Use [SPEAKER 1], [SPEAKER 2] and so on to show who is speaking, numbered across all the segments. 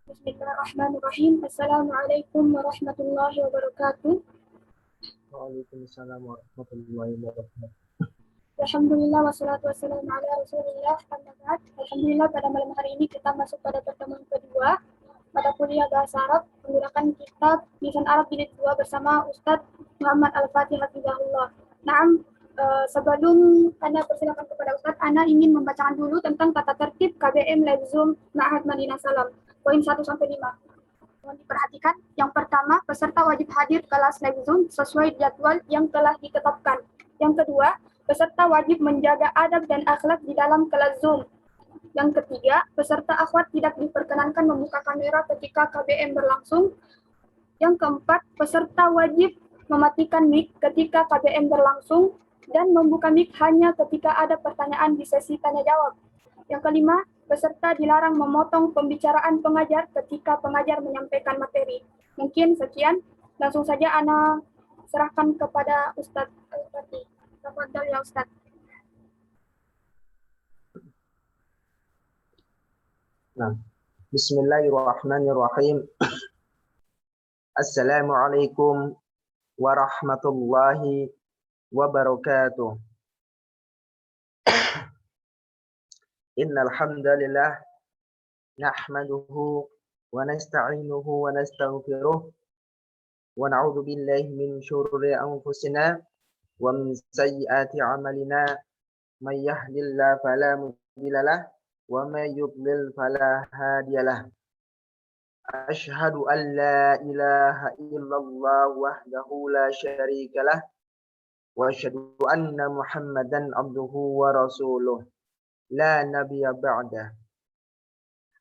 [SPEAKER 1] Bismillahirrahmanirrahim. Assalamualaikum warahmatullahi wabarakatuh.
[SPEAKER 2] Waalaikumsalam warahmatullahi wabarakatuh.
[SPEAKER 1] Alhamdulillah wassalatu wassalamu ala Rasulillah. Alhamdulillah pada malam hari ini kita masuk pada pertemuan kedua pada kuliah bahasa Arab menggunakan kitab Lisan Arab jilid 2 bersama Ustadz Muhammad Al-Fatih Hafizahullah. Sebelum Anda persilakan kepada Ustadz, Anda ingin membacakan dulu tentang tata tertib KBM Live Zoom Ma'had Madinah Salam. Poin 1 sampai 5. Mohon diperhatikan, yang pertama, peserta wajib hadir kelas live Zoom sesuai jadwal yang telah ditetapkan. Yang kedua, peserta wajib menjaga adab dan akhlak di dalam kelas Zoom. Yang ketiga, peserta akhwat tidak diperkenankan membuka kamera ketika KBM berlangsung. Yang keempat, peserta wajib mematikan mic ketika KBM berlangsung dan membuka mic hanya ketika ada pertanyaan di sesi tanya jawab. Yang kelima, peserta dilarang memotong pembicaraan pengajar ketika pengajar menyampaikan materi. Mungkin sekian, langsung saja Ana serahkan kepada Ustadz Al-Fatih. Tafadhol ya Ustadz.
[SPEAKER 2] Nah, Bismillahirrahmanirrahim. Assalamualaikum warahmatullahi wabarakatuh. Innal hamdalillah nahmaduhu wa nasta'inuhu wa nastaghfiruh wa na'udzu billahi min syururi anfusina wa min sayyiati a'malina may yahdihillahu fala mudilla lahu wa may yudlil fala hadiya lahu. Asyhadu an la ilaha illallah wahdahu la syarika lah wa asyhadu anna Muhammadan abduhu wa rasuluh la nabiyya ba'da.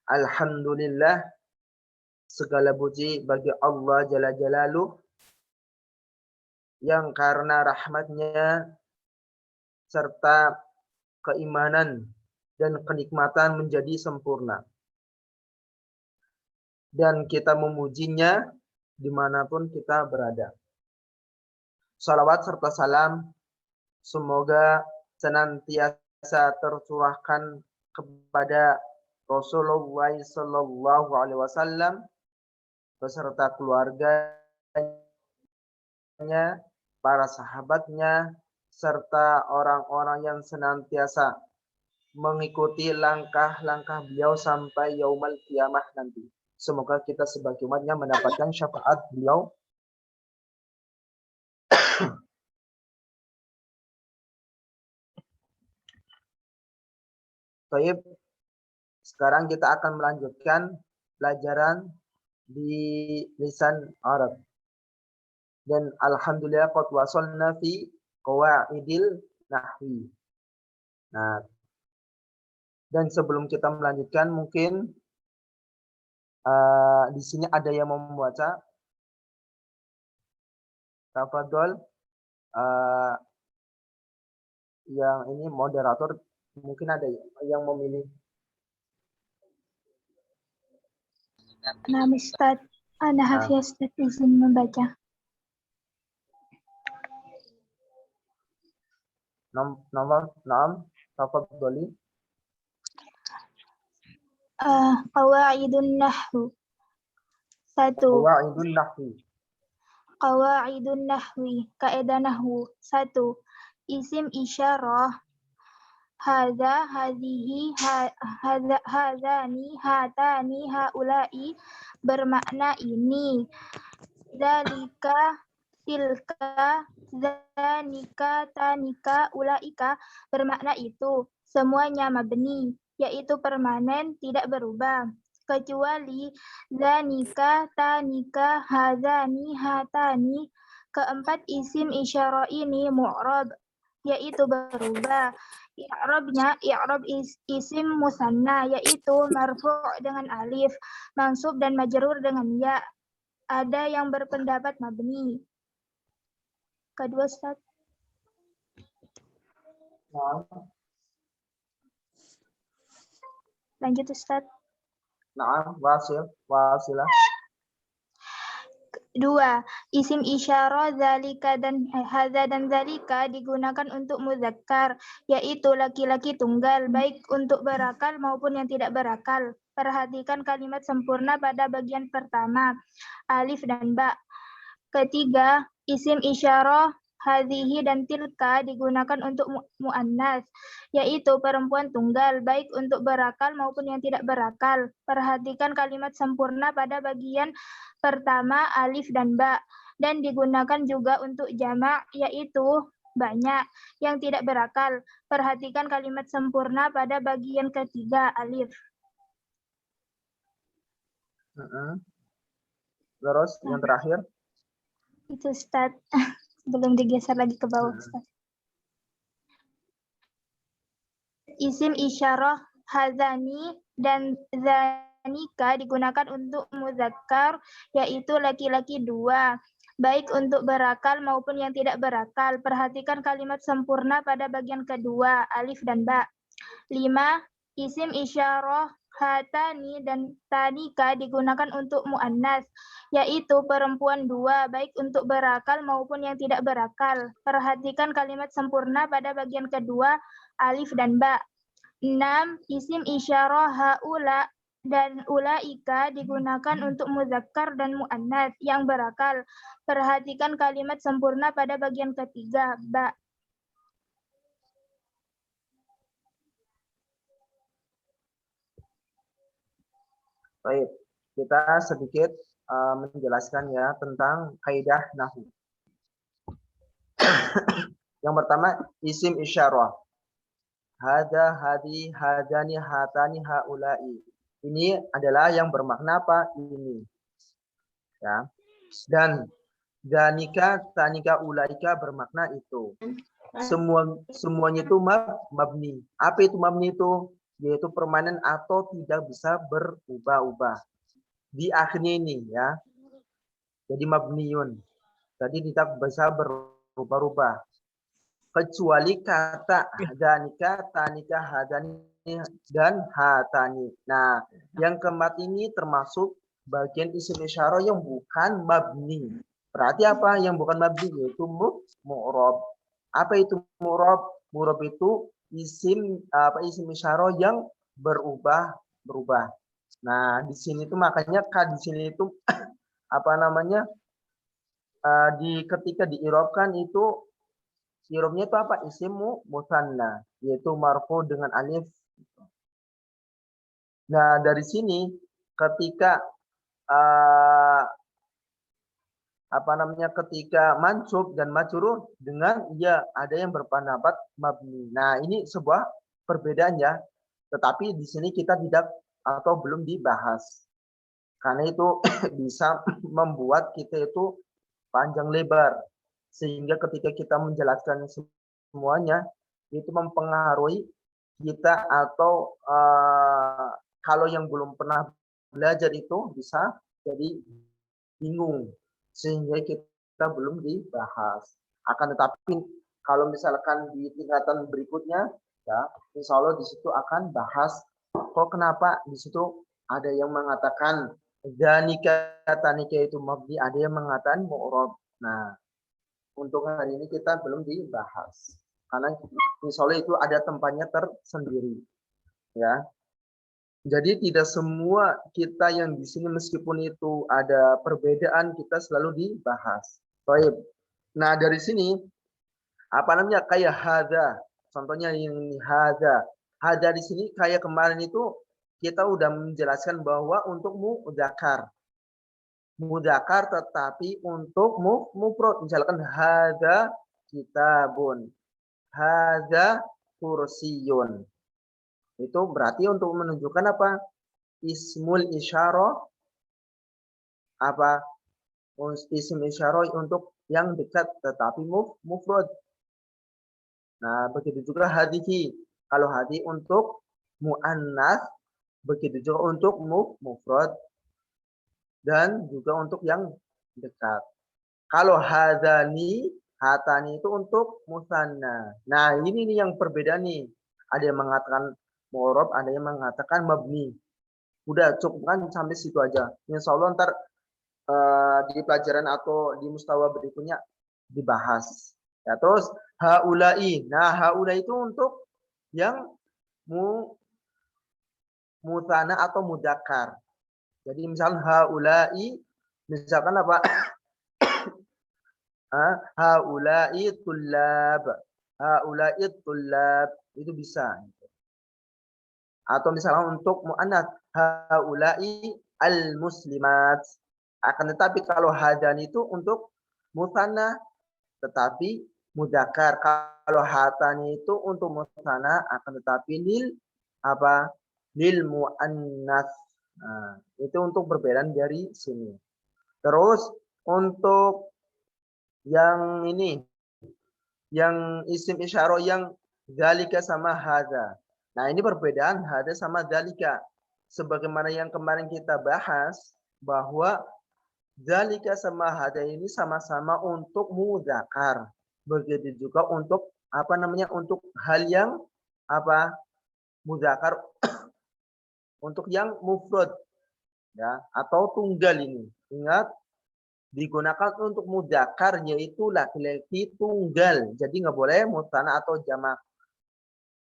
[SPEAKER 2] Alhamdulillah, segala puji bagi Allah Jalla Jalaluh yang karena rahmatnya serta keimanan dan kenikmatan menjadi sempurna. Dan kita memujinya dimanapun kita berada. Salawat serta salam semoga senantiasa tercurahkan kepada Rasulullah Sallallahu Alaihi Wasallam beserta keluarganya, para sahabatnya, serta orang-orang yang senantiasa mengikuti langkah-langkah beliau sampai yaumul qiyamah nanti. Semoga kita sebagai umatnya mendapatkan syafaat beliau. Baik, sekarang kita akan melanjutkan pelajaran di lisan Arab. Dan alhamdulillah qad wasalna fi qawaidil nahwi. Nah, dan sebelum kita melanjutkan mungkin di sini ada yang mau membaca. Tafadhol, yang ini moderator mungkin ada yang memilih.
[SPEAKER 3] Nah, Ustaz, Ana Hafiyah Ustaz izin membaca.
[SPEAKER 2] Nomor 6, tafadholi.
[SPEAKER 3] Qawaidun nahwu. 1.
[SPEAKER 2] Qawaidun nahwi.
[SPEAKER 3] Qawaidun nahwi, kaidah nahwu. 1. Isim isyarah hadza, hadhihi, hadzani, hatani, haula'i bermakna ini. Dzalika, tilka, zanika, tanika, ulaika bermakna itu. Semuanya mabni, yaitu permanen, tidak berubah. Kecuali zanika, tanika, hadzani, hatani. Keempat isim isyarah ini mu'rab, yaitu berubah. I'rabnya i'rab isim musanna, yaitu marfu' dengan alif, mansub dan majrur dengan ya. Ada yang berpendapat mabni. Kedua, Ustaz. Lanjut, Ustaz.
[SPEAKER 2] Nah, wasilah.
[SPEAKER 3] 2. Isim isyarah zalika dan hadza dan zalika digunakan untuk muzakkar, yaitu laki-laki tunggal, baik untuk berakal maupun yang tidak berakal. Perhatikan kalimat sempurna pada bagian pertama, alif dan ba. Ketiga, isim isyarah hadhihi dan tilka digunakan untuk mu'annas, yaitu perempuan tunggal, baik untuk berakal maupun yang tidak berakal. Perhatikan kalimat sempurna pada bagian pertama, alif dan ba, dan digunakan juga untuk jamak, yaitu banyak yang tidak berakal. Perhatikan kalimat sempurna pada bagian ketiga, alif.
[SPEAKER 2] Terus yang terakhir.
[SPEAKER 3] Itu Ustaz. Belum digeser lagi ke bawah Ustaz. Isim isyarah hazani dan zanika digunakan untuk muzakkar, yaitu laki-laki dua, baik untuk berakal maupun yang tidak berakal. Perhatikan kalimat sempurna pada bagian kedua, alif dan ba. 5. Isim isyarah hatani dan tanika digunakan untuk mu'annas, yaitu perempuan dua, baik untuk berakal maupun yang tidak berakal. Perhatikan kalimat sempurna pada bagian kedua, alif dan ba. 6. Isim isyarah haula dan ulaika digunakan untuk muzakkar dan mu'annas yang berakal. Perhatikan kalimat sempurna pada bagian ketiga, ba.
[SPEAKER 2] Baik, kita sedikit menjelaskan ya tentang kaidah nahwu. Yang pertama, isim isyarah. Hada, hadi, hadani, hatani, haulai. Ini adalah yang bermakna apa? Ini. Ya. Dan danika, tanika, ulaika bermakna itu. Semuanya itu mabni. Apa itu mabni itu? Yaitu permanen atau tidak bisa berubah-ubah. Di akhirnya ini ya. Jadi mabniun. Jadi tidak bisa berubah-ubah. Kecuali kata danika, tanika, hadani, dan hatani. Nah, yang keempat ini termasuk bagian isim isyarah yang bukan mabni. Berarti apa yang bukan mabni? Yaitu mu'rob. Apa itu mu'rob? Mu'rob itu isim isyarah yang berubah. Nah, di sini itu makanya di sini itu apa namanya? Ketika diirobkan itu irobnya itu apa? Isim musanna, yaitu marfu dengan alif. Nah, dari sini ketika ketika mansub dan majrur dengan ada yang berpendapat mabni. Nah, ini sebuah perbedaan ya. Tetapi di sini kita tidak atau belum dibahas. Karena itu bisa membuat kita itu panjang lebar. Sehingga ketika kita menjelaskan semuanya itu mempengaruhi kita atau kalau yang belum pernah belajar itu bisa jadi bingung sehingga kita belum dibahas. Akan tetapi kalau misalkan di tingkatan berikutnya ya insya Allah di situ akan bahas kok kenapa di situ ada yang mengatakan danika tanika itu mabni, ada yang mengatakan mu'rob. Nah, untuk hari ini kita belum dibahas karena insya Allah itu ada tempatnya tersendiri ya. Jadi tidak semua kita yang di sini meskipun itu ada perbedaan kita selalu dibahas. Baik. Nah, dari sini apa namanya kayak hada. Contohnya yang hada. Hada di sini kayak kemarin itu kita udah menjelaskan bahwa untuk mudzakkar. Mudzakkar tetapi untuk mufrad misalkan hada kitabun. Hada kursiyun. Itu berarti untuk menunjukkan apa? Ismul isyarah apa? Isim isyarah untuk yang dekat tetapi mufrad. Nah, begitu juga hadihi. Kalau hadi untuk muannas, begitu juga untuk mufrad dan juga untuk yang dekat. Kalau hadani, hatani itu untuk musanna. Nah, ini nih yang perbedaan nih. Ada yang mengatakan mu'rob, ada yang mengatakan mabni. Udah cukup kan sampai situ aja. Insya Allah ntar di pelajaran atau di mustawa berikutnya dibahas. Ya, terus haulai. Nah, haulai itu untuk yang mutsana atau mudzakkar. Jadi misalnya haula'i, misalkan apa? Haula'i tullab. Haula'i tullab. Itu bisa. Atau misalnya untuk muannats, haula'i al-muslimat. Akan tetapi kalau hadan itu untuk musanna, tetapi mudzakkar. Kalau hatani itu untuk musanna, akan tetapi lil muannats. Nah, itu untuk perbedaan dari sini. Terus untuk yang ini, yang isim isyarah yang dzalika sama hadza. Nah, ini perbedaan hadza sama dzalika. Sebagaimana yang kemarin kita bahas bahwa dzalika sama hadza ini sama-sama untuk mudzakkar. Begitu juga untuk untuk hal yang mudzakkar untuk yang mufrad ya atau tunggal ini. Ingat, digunakan untuk mudzakkar yaitu laki-laki tunggal. Jadi nggak boleh musanna atau jamak.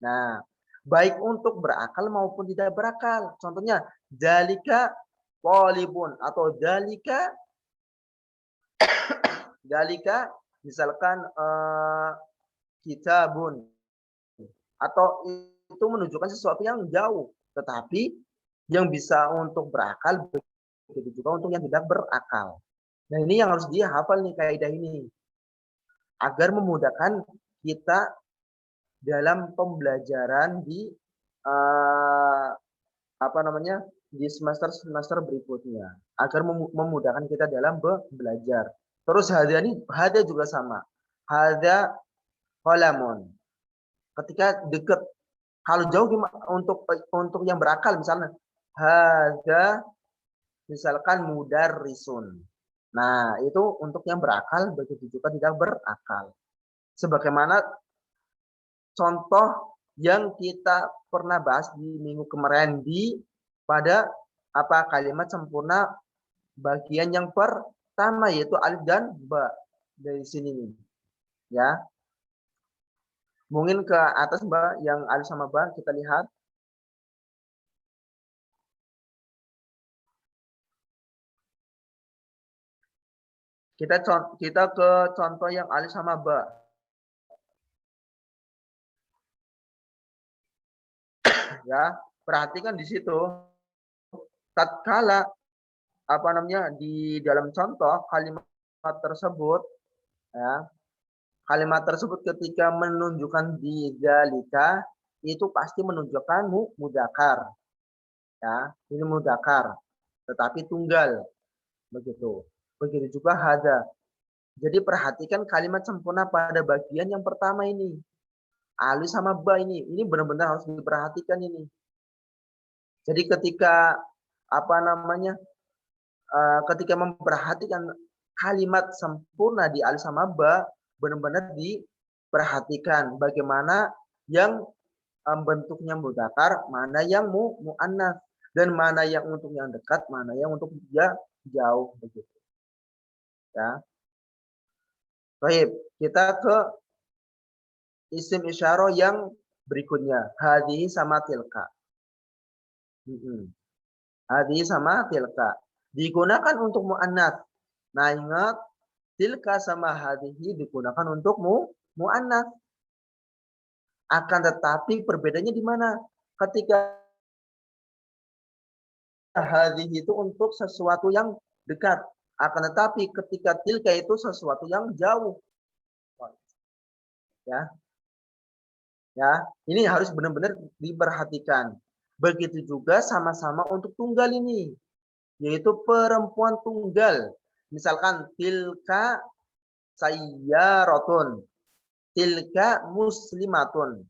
[SPEAKER 2] Nah, baik untuk berakal maupun tidak berakal. Contohnya dzalika talibun atau dzalika misalkan kitabun atau itu menunjukkan sesuatu yang jauh, tetapi yang bisa untuk berakal begitu juga untuk yang tidak berakal. Nah, ini yang harus dia hafal nih kaidah ini agar memudahkan kita dalam pembelajaran di di semester berikutnya agar memudahkan kita dalam belajar. Terus hada juga sama. Hada qalamun. Ketika dekat, kalau jauh untuk yang berakal misalnya hada misalkan mudarrisun. Nah, itu untuk yang berakal, begitu juga tidak berakal. Sebagaimana contoh yang kita pernah bahas di minggu kemarin pada kalimat sempurna bagian yang pertama yaitu alif dan ba. Dari sini nih. Ya. Mungkin ke atas Mbak yang alif sama ba kita lihat. Kita ke contoh yang alif sama ba. Ya, perhatikan di situ. Tatkala di dalam contoh kalimat tersebut ya. Kalimat tersebut ketika menunjukkan di dzalika itu pasti menunjukkan mudzakkar. Ya, ini mudzakkar tetapi tunggal. Begitu. Begitu juga hadza. Jadi perhatikan kalimat sempurna pada bagian yang pertama ini. Alif sama ba ini benar-benar harus diperhatikan ini. Jadi ketika ketika memperhatikan kalimat sempurna di alif sama ba, benar-benar diperhatikan bagaimana yang bentuknya mudzakkar, mana yang muannats, dan mana yang untuk yang dekat, mana yang untuk jauh begitu. Ya. Baik, kita ke isim isyarah yang berikutnya. Hadhihi sama tilka. Hadhihi sama tilka. Digunakan untuk muannats. Nah, ingat tilka sama hadhihi digunakan untuk muannats. Akan tetapi perbedaannya di mana? Ketika hadhihi itu untuk sesuatu yang dekat. Akan tetapi ketika tilka itu sesuatu yang jauh. Ya. Ya, ini harus benar-benar diperhatikan. Begitu juga sama-sama untuk tunggal ini, yaitu perempuan tunggal. Misalkan tilka sayyaratun, tilka muslimatun.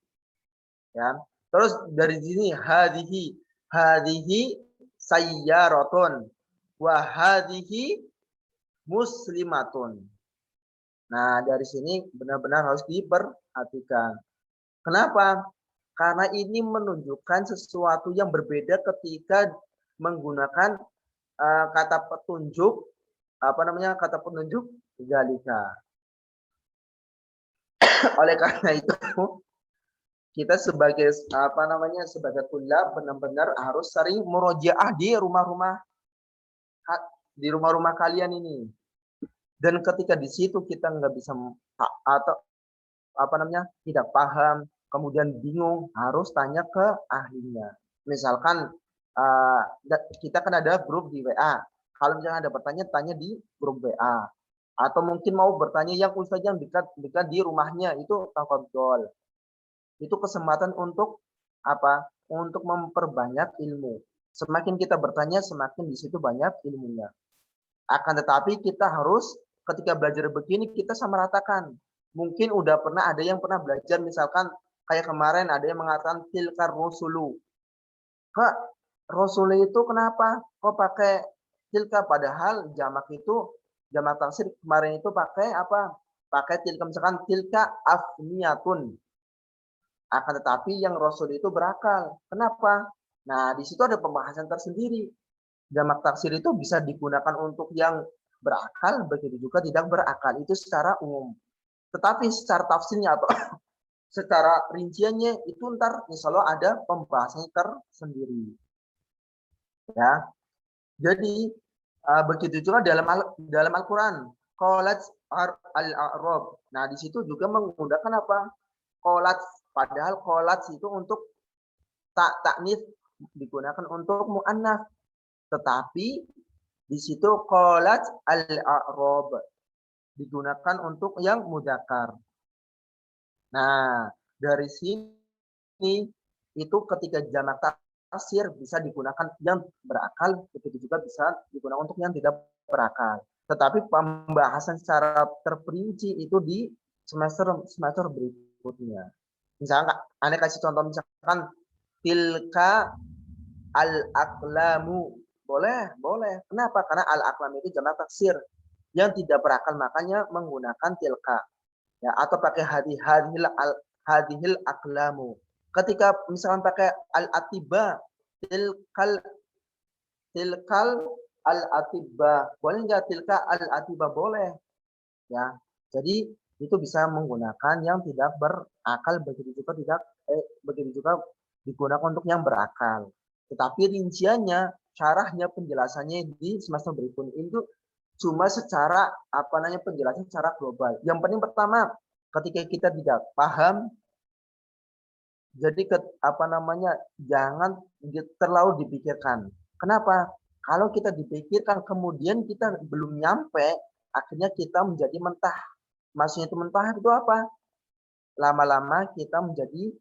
[SPEAKER 2] Ya. Terus dari sini hadhihi sayyaratun wa hadhihi muslimatun. Nah, dari sini benar-benar harus diperhatikan. Kenapa? Karena ini menunjukkan sesuatu yang berbeda ketika menggunakan kata petunjuk dzalika. Oleh karena itu kita sebagai sebagai tulab benar-benar harus sering murojaah di rumah-rumah kalian ini. Dan ketika di situ kita nggak bisa atau tidak paham, kemudian bingung, harus tanya ke ahlinya. Misalkan kita kan ada grup di WA. Kalau misalnya ada pertanyaan, tanya di grup WA. Atau mungkin mau bertanya yang ustaz yang dekat di rumahnya, itu tafadhol. Itu kesempatan untuk apa? Untuk memperbanyak ilmu. Semakin kita bertanya, semakin di situ banyak ilmunya. Akan tetapi kita harus ketika belajar begini kita samaratakan. Mungkin udah pernah ada yang pernah belajar, misalkan kayak kemarin ada yang mengatakan tilkar rusulu. Kak, rasul itu kenapa kok pakai tilka, padahal jamak taksir kemarin itu pakai apa? Pakai tilka, misalkan tilka afniyatun. Akan tetapi yang rasul itu berakal. Kenapa? Nah, di situ ada pembahasan tersendiri. Jamak taksir itu bisa digunakan untuk yang berakal, begitu juga tidak berakal. Itu secara umum. Tetapi secara tafsirnya atau secara rinciannya itu ntar insya Allah ada pembahasannya tersendiri. Ya, jadi begitu juga dalam Al-Quran. Qalat al-a'rab. Nah, di situ juga menggunakan apa? Qalat. Padahal qalat itu untuk taknis, digunakan untuk mu'annats. Tetapi di situ qalat al-a'rab digunakan untuk yang mudzakkar. Nah, dari sini itu ketika jamak taksir bisa digunakan yang berakal, begitu juga bisa digunakan untuk yang tidak berakal. Tetapi pembahasan secara terperinci itu di semester berikutnya. Misalkan, Anda kasih contoh misalkan tilka al-aqlamu. Boleh. Kenapa? Karena al-aqlam itu jamak taksir yang tidak berakal, makanya menggunakan tilka. Ya, atau pakai hadhil aqlamu. Ketika misalkan pakai al-atiba, tilkal al-atiba. Boleh enggak tilka al-atiba? Boleh. Ya. Jadi itu bisa menggunakan yang tidak berakal, begitu juga digunakan untuk yang berakal. Tetapi rinciannya, syarahnya, penjelasannya di semester berikutnya itu cuma secara penjelasan secara global. Yang penting pertama, ketika kita tidak paham, jadi jangan terlalu dipikirkan. Kenapa? Kalau kita dipikirkan kemudian kita belum nyampe, akhirnya kita menjadi mentah. Maksudnya itu mentah itu apa? Lama-lama kita menjadi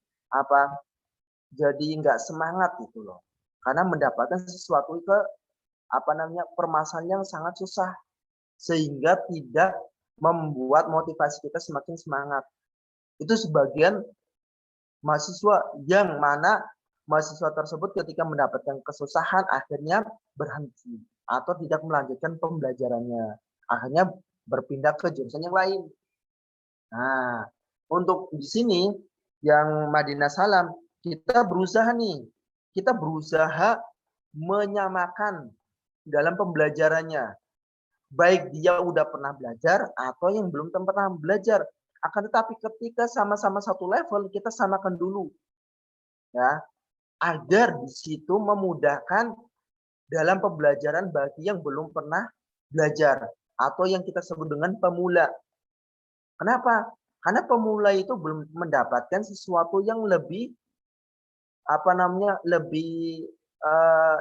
[SPEAKER 2] jadi nggak semangat gitu loh. Karena mendapatkan sesuatu permasalahan yang sangat susah, sehingga tidak membuat motivasi kita semakin semangat. Itu sebagian mahasiswa yang mana mahasiswa tersebut ketika mendapatkan kesusahan akhirnya berhenti atau tidak melanjutkan pembelajarannya, akhirnya berpindah ke jurusan yang lain. Nah, untuk di sini yang Madinah Salam, kita berusaha menyamakan dalam pembelajarannya. Baik dia udah pernah belajar atau yang belum pernah belajar. Akan tetapi ketika sama-sama satu level, kita samakan dulu. Ya, agar di situ memudahkan dalam pembelajaran bagi yang belum pernah belajar atau yang kita sebut dengan pemula. Kenapa? Karena pemula itu belum mendapatkan sesuatu yang lebih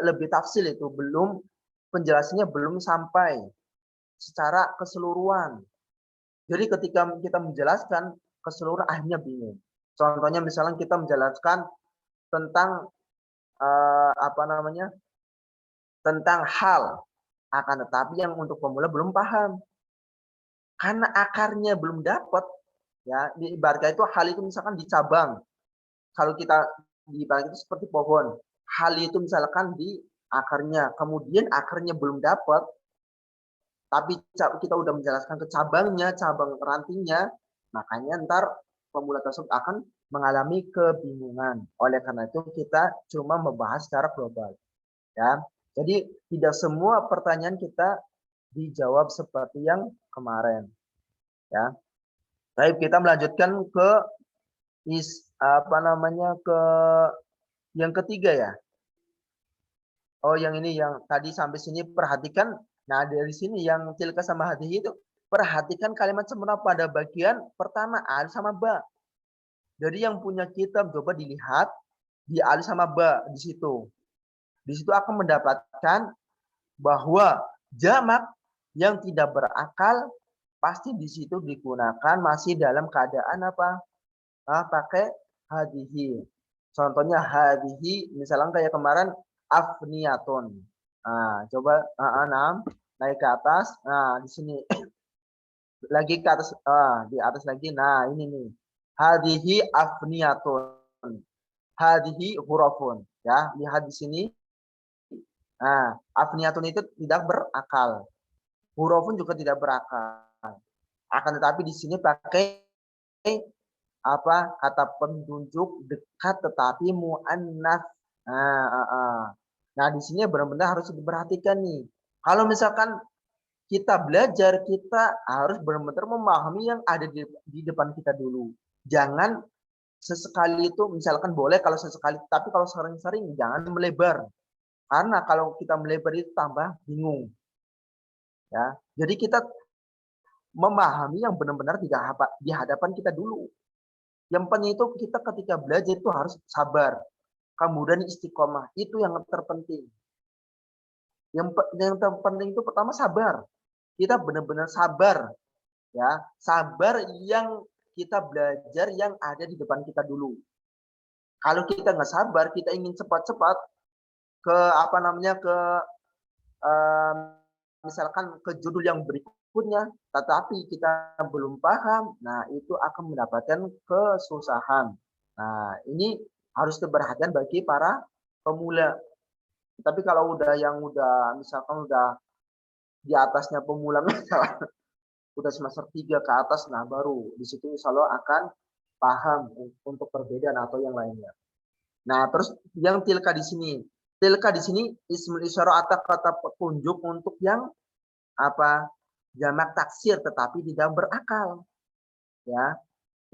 [SPEAKER 2] lebih tafsil, itu belum, penjelasannya belum sampai secara keseluruhan. Jadi ketika kita menjelaskan keseluruhan akhirnya bingung. Contohnya misalnya kita menjelaskan tentang tentang hal, akan tetapi yang untuk pemula belum paham. Karena akarnya belum dapat, ya, ibaratnya itu hal itu misalkan di cabang. Kalau kita diibaratkan itu seperti pohon. Hal itu misalkan di akarnya, kemudian akarnya belum dapat, tapi kita udah menjelaskan ke cabangnya, cabang rantingnya, makanya ntar pemula tersebut akan mengalami kebingungan. Oleh karena itu kita cuma membahas secara global. Ya, jadi tidak semua pertanyaan kita dijawab seperti yang kemarin. Ya, baik, kita melanjutkan ke apa namanya ke yang ketiga ya. Oh, yang ini yang tadi sampai sini perhatikan. Nah, dari sini yang tilka sama hadhihi itu perhatikan kalimat sempurna pada bagian pertama alif sama ba. Jadi yang punya kitab coba dilihat di alif sama ba di situ. Di situ akan mendapatkan bahwa jamak yang tidak berakal pasti di situ digunakan masih dalam keadaan apa? Pakai hadhihi. Contohnya hadhihi misalnya kayak kemarin afniyatun. Nah, coba naik ke atas. Nah, di sini lagi ke atas di atas lagi. Nah, ini nih. Hadhihi afniyatun. Hadhihi hurufun. Ya, lihat di sini. Nah, afniyatun itu tidak berakal. Hurufun juga tidak berakal. Akan tetapi di sini pakai apa kata penunjuk dekat tetapi muannats. Nah, di sini benar-benar harus diperhatikan nih. Kalau misalkan kita belajar, kita harus benar-benar memahami yang ada di depan kita dulu. Jangan sesekali itu misalkan boleh kalau sesekali, tapi kalau sering-sering jangan melebar. Karena kalau kita melebar itu tambah bingung. Ya. Jadi kita memahami yang benar-benar di hadapan kita dulu. Yang penting itu kita ketika belajar itu harus sabar. Kemudian istiqomah. Itu yang terpenting. Yang terpenting itu pertama sabar. Kita benar-benar sabar. Ya, sabar yang kita belajar yang ada di depan kita dulu. Kalau kita nggak sabar, kita ingin cepat-cepat ke apa namanya misalkan ke judul yang berikutnya, tetapi kita belum paham, nah itu akan mendapatkan kesusahan. Nah, ini harus diperhatikan bagi para pemula. Tapi kalau misalkan udah di atasnya pemula misalnya, udah semester 3 ke atas, nah baru di situ insya Allah akan paham untuk perbedaan atau yang lainnya. Nah, terus yang tilka di sini. Tilka di sini ismul isyarah atau kata petunjuk untuk yang apa? Jamak taksir tetapi tidak berakal. Ya.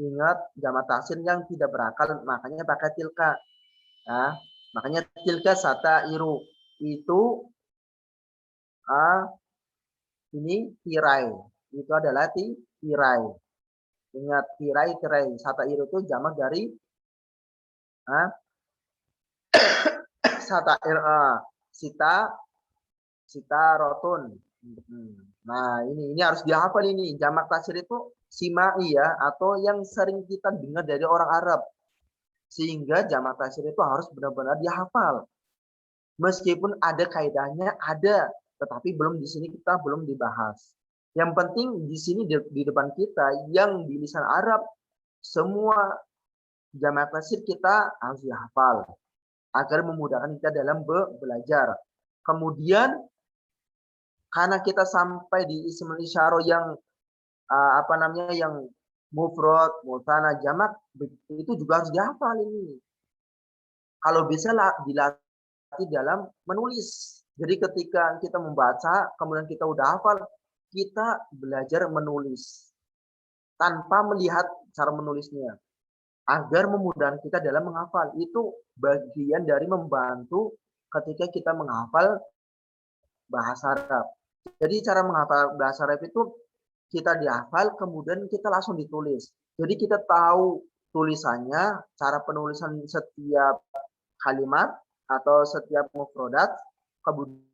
[SPEAKER 2] Ingat jamak taksir yang tidak berakal makanya pakai tilka. Nah, makanya tilka sata iru itu ini tirai. Itu adalah tirai. Ingat tirai. Sata iru itu jamak dari sata sita rotun. Nah, ini harus dihafal ini. Jamak taksir itu simai ya atau yang sering kita dengar dari orang Arab. Sehingga jamak taksir itu harus benar-benar dihafal. Meskipun ada kaidahnya ada, tetapi belum di sini kita belum dibahas. Yang penting di sini di depan kita yang di lisan Arab semua jamak taksir kita harus dihafal agar memudahkan kita dalam belajar. Kemudian karena kita sampai di ismul isyarah yang yang mufrad, mutsana, jamak itu juga harus dihafal ini. Kalau bisa dilatih dalam menulis. Jadi ketika kita membaca, kemudian kita udah hafal, kita belajar menulis tanpa melihat cara menulisnya agar memudahkan kita dalam menghafal. Itu bagian dari membantu ketika kita menghafal bahasa Arab. Jadi cara menghafal bahasa Arab itu kita dihafal, kemudian kita langsung ditulis. Jadi kita tahu tulisannya, cara penulisan setiap kalimat atau setiap mufradat, kemudian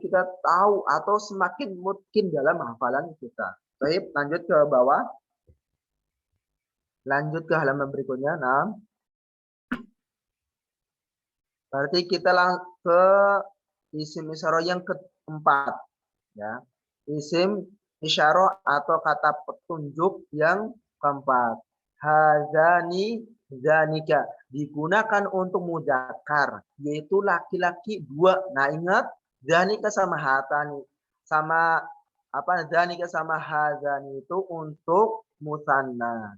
[SPEAKER 2] kita tahu atau semakin mungkin dalam hafalan kita. Baik, lanjut ke bawah. Lanjut ke halaman berikutnya. Nah, berarti kita langsung ke isim isyarah yang keempat. Ya. Isim isyarah atau kata petunjuk yang keempat. Hazani zanika digunakan untuk mudzakkar, yaitu laki-laki dua. Nah, ingat zanika sama hatani sama zanika sama hazani itu untuk musanna.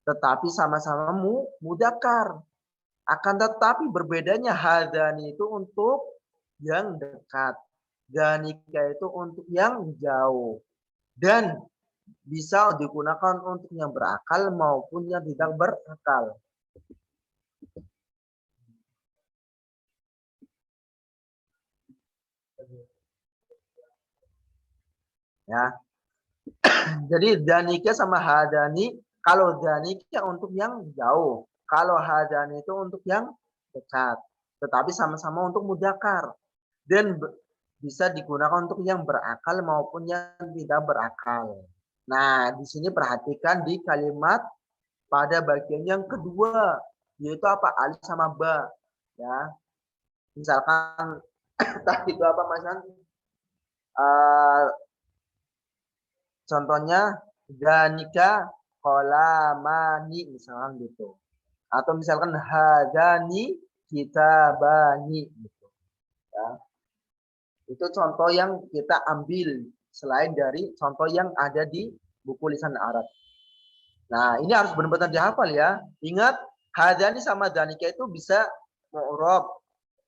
[SPEAKER 2] Tetapi sama-sama mudzakkar. Akan tetapi berbedanya hazani itu untuk yang dekat. Zanika itu untuk yang jauh. Dan bisa digunakan untuk yang berakal maupun yang tidak berakal. Ya. Jadi danika sama hadani, kalau danika untuk yang jauh, kalau hadani itu untuk yang dekat. Tetapi sama-sama untuk mudzakkar dan bisa digunakan untuk yang berakal maupun yang tidak berakal. Nah, di sini perhatikan di kalimat pada bagian yang kedua, yaitu apa? Alif sama ba. Ya. Misalkan tadi itu apa Mas? Contohnya danika kolamani misalkan gitu. Atau misalkan hadani kitabani gitu. Ya. Itu contoh yang kita ambil selain dari contoh yang ada di buku lisan Arab. Nah, ini harus benar-benar dihafal ya. Ingat, hadani sama danika itu bisa mu'rab.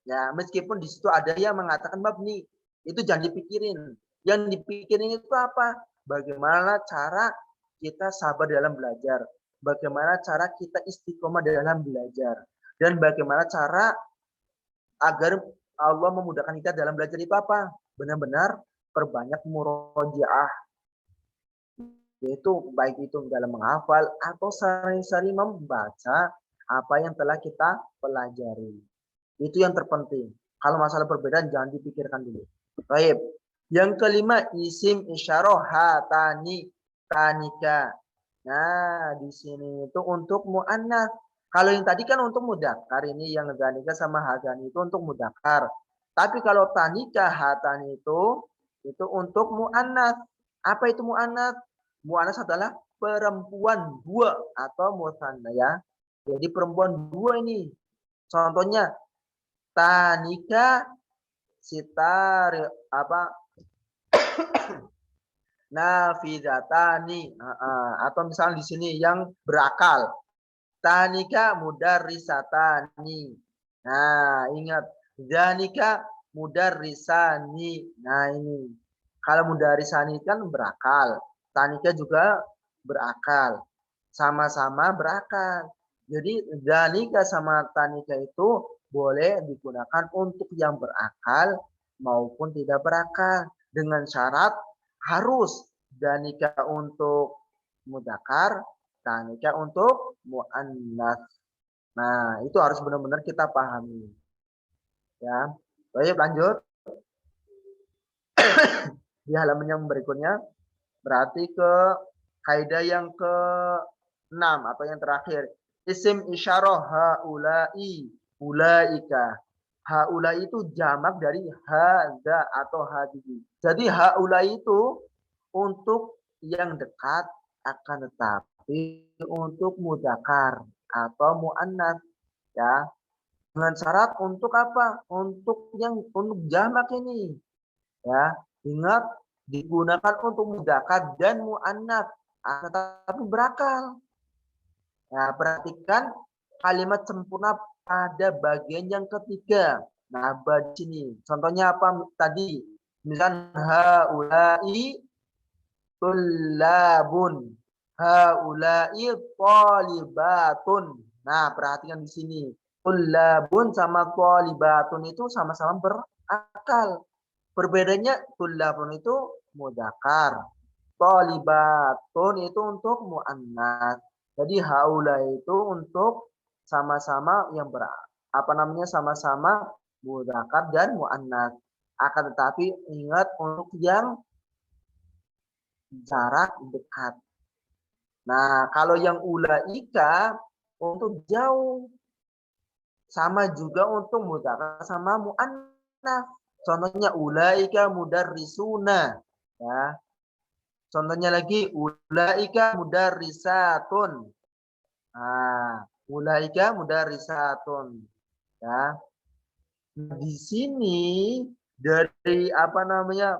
[SPEAKER 2] Ya, meskipun di situ ada yang mengatakan mabni, itu jangan dipikirin. Yang dipikirin itu apa? Bagaimana cara kita sabar dalam belajar, bagaimana cara kita istiqomah dalam belajar, dan bagaimana cara agar Allah memudahkan kita dalam belajar itu apa? Benar-benar perbanyak murojaah, yaitu baik itu dalam menghafal atau sering-sering membaca apa yang telah kita pelajari. Itu yang terpenting. Kalau masalah perbedaan jangan dipikirkan dulu. Baik. Yang kelima isim isyarah hatani tanika. Nah, di sini itu untuk muannats. Kalau yang tadi kan untuk mudzakkar, ini yang tanika sama hatani itu untuk mudzakkar. Tapi kalau tanika hatani itu untuk muannats. Apa itu muannats? Muannats adalah perempuan dua atau musanna ya. Jadi perempuan dua ini. Contohnya tanika sitar apa nafidatani atau misalnya di sini yang berakal tanika mudarrisatani. Nah, ingat zanika mudarrisani. Nah, ini kalau mudarrisani kan berakal, tanika juga berakal, sama-sama berakal. Jadi zanika sama tanika itu boleh digunakan untuk yang berakal maupun tidak berakal dengan syarat harus danika untuk mudzakkar, tanika untuk muannats. Nah, itu harus benar-benar kita pahami. Ya. Baik, lanjut. Di halaman yang berikutnya berarti ke kaidah yang ke-6 atau yang terakhir. Isim isyarah haula'i ulaika. Haulai itu jamak dari hadza atau hadihi. Jadi haulai itu untuk yang dekat, akan tetapi untuk mudzakkar atau muannats ya. Dengan syarat untuk apa? Untuk jamak ini. Ya, ingat digunakan untuk mudzakkar dan muannats, tetapi berakal. Nah, perhatikan kalimat sempurna pada bagian yang ketiga. Nah, di sini. Contohnya apa tadi? Misalkan haula'i tullabun. Haula'i thalibatun. Nah, perhatikan di sini. Tullabun sama thalibatun itu sama-sama berakal. Perbedaannya tullabun itu mudzakkar. Thalibatun itu untuk muannats. Jadi haula itu untuk sama-sama yang sama-sama mudzakkar dan muannats. Akan tetapi ingat untuk yang jarak dekat. Nah, kalau yang ulaika untuk jauh. Sama juga untuk mudzakkar sama muannats. Contohnya ulaika mudarrisuna. Ya. Contohnya lagi ulaika mudarrisatun. Nah, ulaika mudarrisatun. Ya. Di sini dari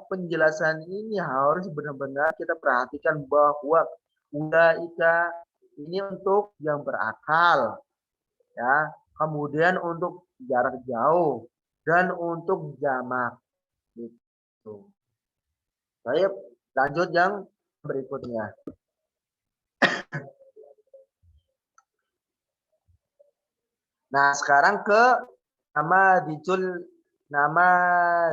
[SPEAKER 2] penjelasan ini harus benar-benar kita perhatikan bahwa ulaika ini untuk yang berakal. Ya. Kemudian untuk jarak jauh dan untuk jamak. Gitu. Baik, lanjut yang berikutnya. Nah, sekarang ke nama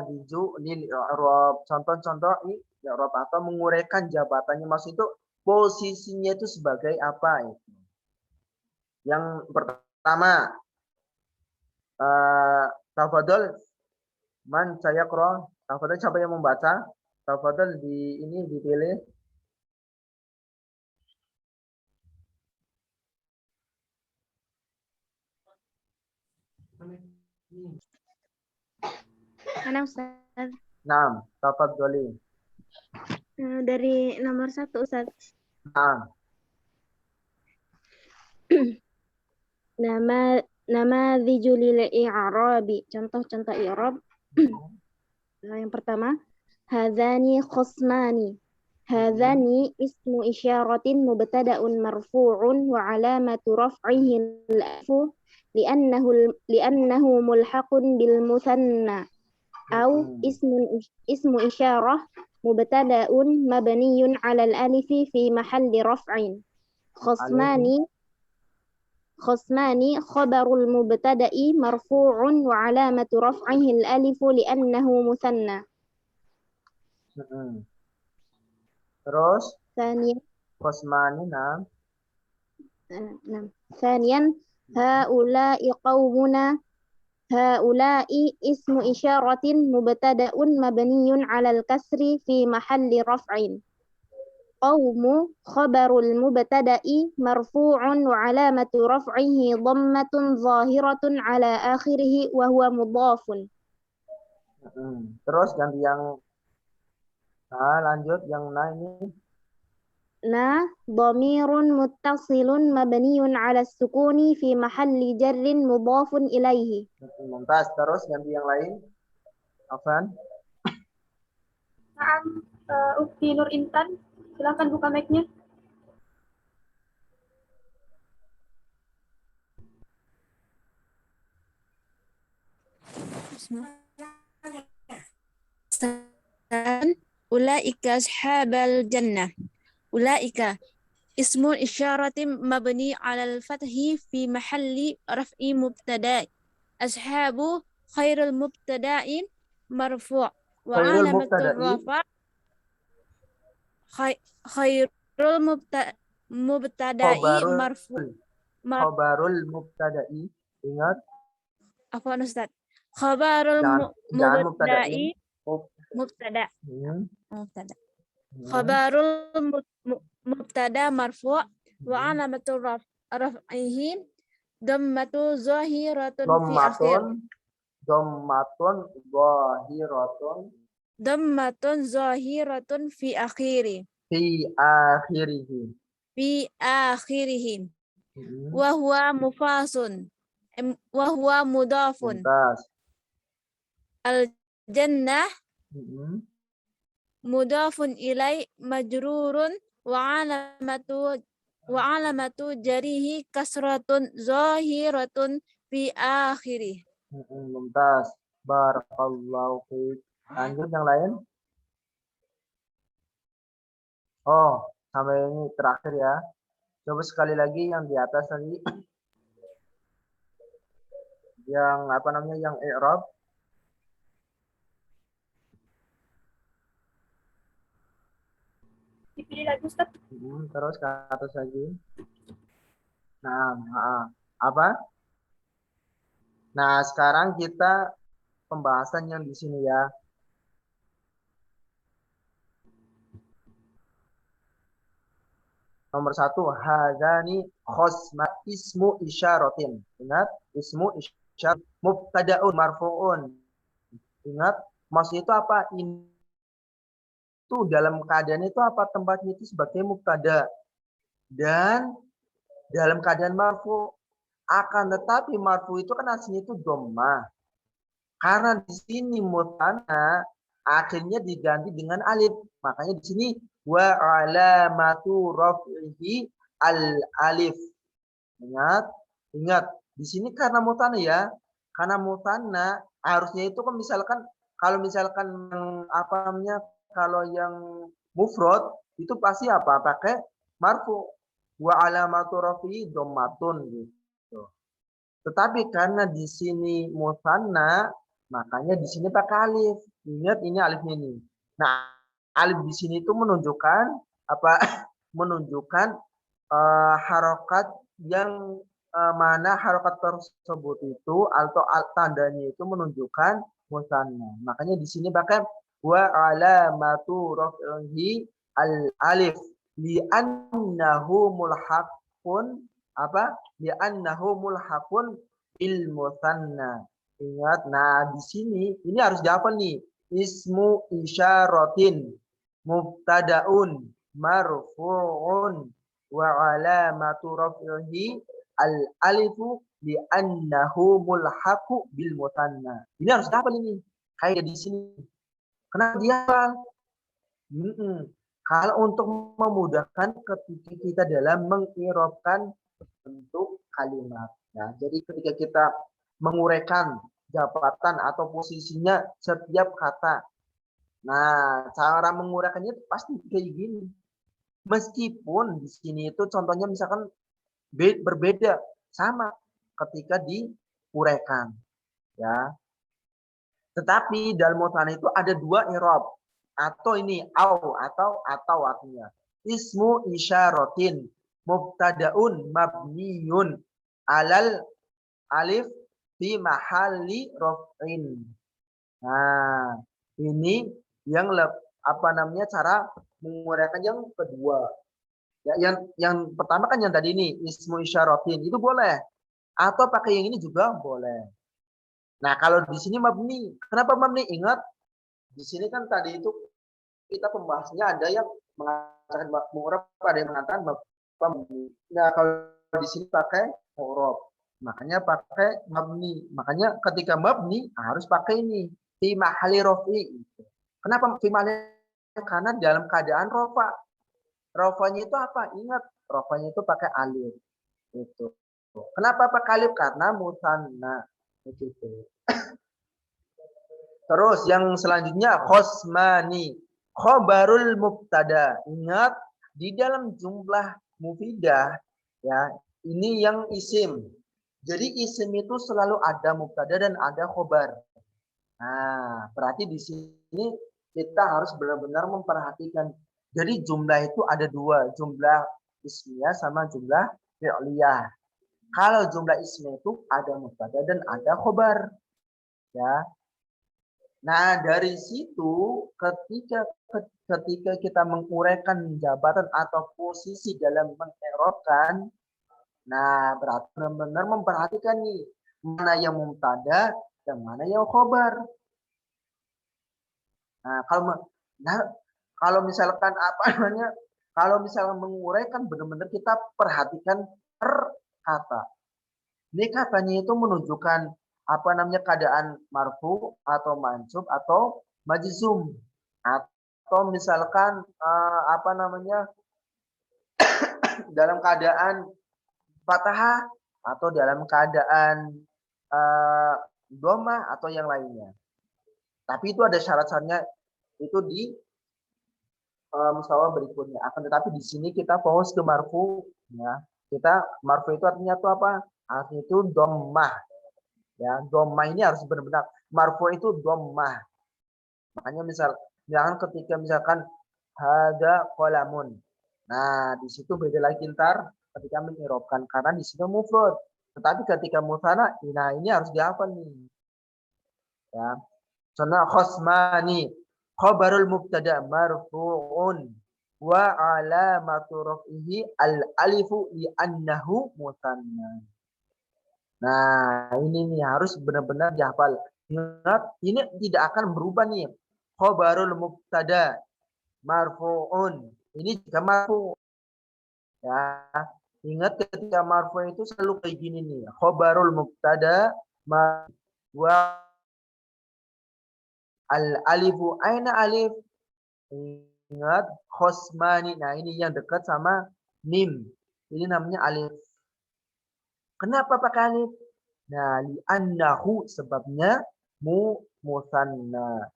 [SPEAKER 2] diju lil i'rab. Contoh-contoh ini i'rab atau menguraikan jabatannya, maksud itu posisinya itu sebagai apa itu. Yang pertama, tafadhol man saya qra. Tafadhol siapa yang membaca? Tafadhol ini dipilih.
[SPEAKER 4] Mana Ustaz?
[SPEAKER 2] Naam, tafadholi.
[SPEAKER 4] Dari nomor 1 Ustaz.
[SPEAKER 2] Naam.
[SPEAKER 4] Nama dijulil i'rabi. Contoh-contoh i'rab. Yang pertama, hadzani khosmani. Hadzani ismu isyaratin mubtada'un marfu'un wa 'alamatu raf'ihi al-alif li'annahu mulhaqun bil muthanna. Au ismu isyarah mubtada'un mabniyun 'alal alifi fi mahalli raf'in. Khosmani khabarul mubtada'i marfu'un wa 'alamatu raf'ihi al-alifu li'annahu muthanna.
[SPEAKER 2] Terus
[SPEAKER 4] Thaniyan
[SPEAKER 2] khosmani, naam.
[SPEAKER 4] Thaniyan haula'i qaumuna. Haula'i ismu isyaratin mubtada'un mabniyun 'alal kasri fi mahalli raf'in. Qaumu khabarul mubtada'i marfu'un wa 'alamatu raf'ihi dhammatun zahiratun 'ala akhirih wa huwa mudhafun.
[SPEAKER 2] Terus ganti yang lanjut yang ini.
[SPEAKER 4] Dhamirun muttasilun mabniyun 'ala sukuni fi mahalli jarrin mudhafun ilaihi.
[SPEAKER 2] Mumtaz. Terus ganti yang lain. Afan.
[SPEAKER 1] Naam, Ukti Nur Intan, silakan buka mic-nya.
[SPEAKER 5] Ulaika ashabal jannah. Ulaika ismu isyaratin mabni 'alal fathi fi mahalli raf'i mubtada'. Ashabu khairul mubtada'in marfu' wa 'alamatur rafa' khairul mubtada'i marfu'.
[SPEAKER 2] Khabarul mubtada'i. Ingat.
[SPEAKER 5] Apa Ustaz? Khabarul mubtada'i mubtada. Mubtada. Khabarul mubtada marfu' wa 'alamatur raf'ihi dhammatu zahiratun fi akhir. Dhammatun zahiratun fi akhiri. Fi akhirih. Wa huwa mufasun. Wa huwa mudafun. Al jannah mudafun ilai majrurun wa alamatu jarihi kasratun zahiratun fi akhirih.
[SPEAKER 2] Mumtaz. Barakallahu fiik. Lanjut yang lain. Oh, sampai ini terakhir ya. Coba sekali lagi yang di atas tadi. Yang apa namanya? Yang i'rab.
[SPEAKER 1] Dipilih lagi Ustaz.
[SPEAKER 2] Terus ke atas lagi. Nah, apa? Nah, sekarang kita pembahasan yang di sini ya. Nomor 1, hadzani khosma ismu isyaratin. Ingat, ismu isyarat mubtada'un marfu'un. Ingat, maksudnya itu apa? Itu dalam keadaan itu apa? Tempatnya itu sebagai mubtada. Dan dalam keadaan marfu. Akan tetapi marfu itu kan aslinya itu dhammah. Karena di sini muthanna akhirnya diganti dengan alif. Makanya di sini wa alamatu raf'ihi al-alif. Ingat, di sini karena muthanna ya. Karena muthanna harusnya itu kan misalkan kalau misalkan apa namanya, kalau yang mufrad itu pasti apa? Pakai marfu. Wa alamatu rafi'i dhammatun gitu. Tetapi karena di sini musanna, makanya di sini pakai alif. Ingat ini alif ini. Nah, alif di sini itu menunjukkan apa? Menunjukkan harokat yang mana harokat tersebut itu atau tandanya itu menunjukkan musanna. Makanya di sini pakai wa alamatu rafi'i al alif li'annahu mulhaqun apa? Li'annahu mulhaqun bil musanna. Ingat, nah di sini ini harus dihafal nih. Ismu isyaratin mubtadaun marfu'un wa alamatu raf'ihi al alifu li'annahu mulhaqu bil musanna. Ini harus dihafal ini. Kayak di sini. Kenapa dihafal? Kalau untuk memudahkan ketika kita dalam mengirobkan bentuk kalimat. Nah, jadi ketika kita menguraikan jabatan atau posisinya setiap kata. Nah, cara menguraikannya pasti kayak gini. Meskipun di sini itu contohnya misalkan berbeda sama ketika diuraikan, ya. Tetapi dalam musanna itu ada dua i'rab. Atau ini atau artinya ismu isyaratin mubtadaun mabniyun alal alif fi mahalli raf'in. Nah, ini yang cara menguraikan yang kedua. Ya, yang pertama kan yang tadi ini ismu isyaratin itu boleh atau pakai yang ini juga boleh. Nah, kalau di sini mabni, kenapa mabni? Ingat di sini kan tadi itu kita pembahasnya ada yang mengatakan mu'rab, ada yang mengatakan mabni. Nah, kalau di sini pakai mu'rab, makanya pakai mabni. Makanya ketika mabni harus pakai ini fi mahalli rafi. Kenapa fi mahalli? Karena dalam keadaan rafa. Rafanya itu apa? Ingat, rafanya itu pakai alif. Itu. Kenapa pakai alif? Karena musanna. Itu. Terus yang selanjutnya khosmani. Khobarul mubtada. Ingat di dalam jumlah mufidah ya, ini yang isim. Jadi isim itu selalu ada mubtada dan ada khobar. Nah, berarti di sini kita harus benar-benar memperhatikan. Jadi jumlah itu ada dua, jumlah ismiyah sama jumlah fi'liyah. Kalau jumlah ismiyah itu ada mubtada dan ada khobar. Ya. Nah, dari situ ketika kita menguraikan jabatan atau posisi dalam mengerobkan, nah berarti benar-benar memperhatikan nih mana yang mubtada dan mana yang khobar. Nah, kalau misalkan kalau misalkan menguraikan benar-benar kita perhatikan per kata. Ini katanya itu menunjukkan keadaan marfu atau mansub atau majzum atau misalkan dalam keadaan fathah atau dalam keadaan dhamma atau yang lainnya. Tapi itu ada syarat-syaratnya itu di mustawa berikutnya. Akan tetapi di sini kita fokus ke marfu ya. Kita marfu itu artinya itu apa? Artinya itu dhammah. Ya, dhammah ini harus benar-benar marfu itu dhammah. Makanya ketika misalkan hada qalamun. Nah, di situ beda lagi ntar ketika mengirobkan karena di situ mufrad. Tetapi ketika musanna, nah ini harus dihafal nih. Ya. Contoh khosmani, khabarul mubtada marfu'un wa alamatu raf'ihi al alifu li annahu musanna. Nah, ini nih harus benar-benar dihafal. Ingat, ini tidak akan berubah nih. Khabarul mubtada marfu'un. Ini juga marfu. Ya, ingat ketika marfu itu selalu kayak gini nih. Khabarul mubtada wa al alifu aina alif. Ingat khosmani. Nah, ini yang dekat sama mim. Ini namanya alif. Kenapa pakai alif? Nah, li'annahu sebabnya musanna.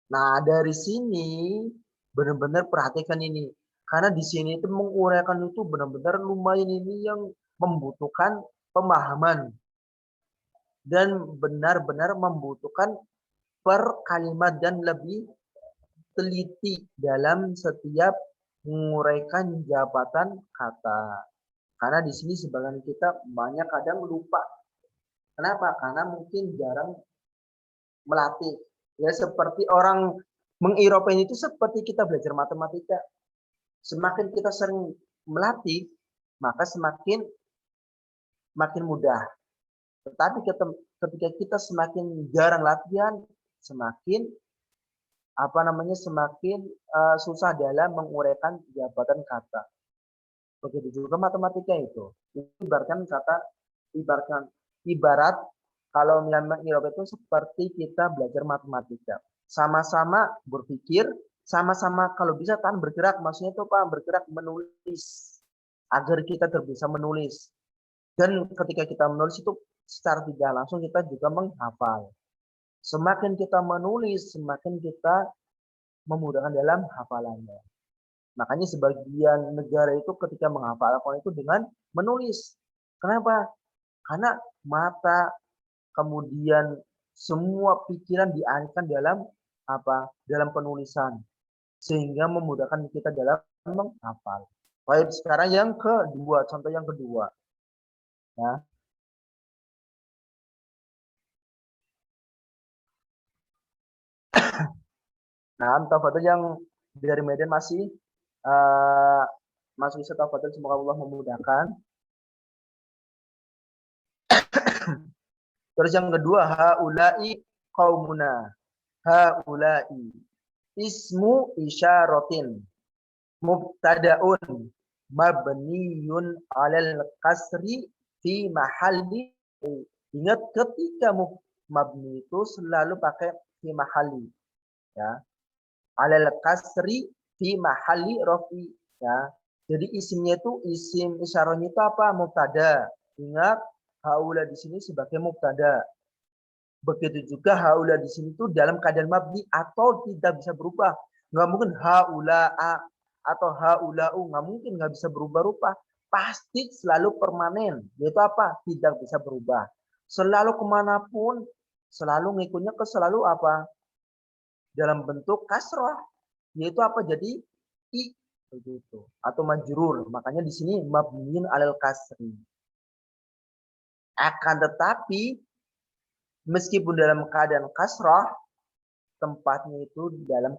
[SPEAKER 2] Nah, dari sini Benar-benar perhatikan ini. Karena di sini itu menguraikan itu benar-benar lumayan ini yang membutuhkan pemahaman dan benar-benar membutuhkan per kalimat dan lebih teliti dalam setiap menguraikan jabatan kata. Karena di sini sebagian kita banyak kadang lupa. Kenapa? Karena mungkin jarang melatih. Ya seperti orang mengiropen itu seperti kita belajar matematika. Semakin kita sering melatih, maka semakin mudah. Tetapi ketika kita semakin jarang latihan, semakin semakin susah dalam menguraikan jabatan kata. Begitu juga matematika itu. Ibarat kalau mengirob itu seperti kita belajar matematika. Sama-sama berpikir, sama-sama kalau bisa kan bergerak, maksudnya itu Pak, bergerak menulis agar kita terbiasa menulis. Dan ketika kita menulis itu secara tidak langsung kita juga menghafal. Semakin kita menulis, semakin kita memudahkan dalam hafalannya. Makanya sebagian negara itu ketika menghafal Al-Quran itu dengan menulis. Kenapa? Karena mata, kemudian semua pikiran dialihkan dalam dalam penulisan. Sehingga memudahkan kita dalam menghafal. Baik, sekarang yang kedua, contoh yang kedua. Ya. Nah, tafadhol yang dari Medan masih bisa tafadhol, semoga Allah memudahkan. Terus yang kedua, haula'i qaumuna. Haula'i ismu isyaratin mubtada'un mabniyun 'alal kasri fi mahalli. Ingat ketika mabni itu selalu pakai fi mahalli, ya. 'Alal kasri fi mahalli rafi, ya. Jadi isimnya itu isim isyarahnya itu apa? Mubtada. Ingat haula di sini sebagai mubtada. Begitu juga haula di sini itu dalam keadaan mabni atau tidak bisa berubah. Nggak mungkin haula'a atau haula'u, nggak mungkin, nggak bisa berubah-ubah. Pasti selalu permanen, yaitu apa? Tidak bisa berubah. Selalu kemanapun, selalu ngikutnya ke selalu apa? Dalam bentuk kasrah, yaitu apa? Jadi i begitu atau majrur. Makanya di sini mabniun 'alal kasri. Akan tetapi meskipun dalam keadaan kasrah, tempatnya itu dalam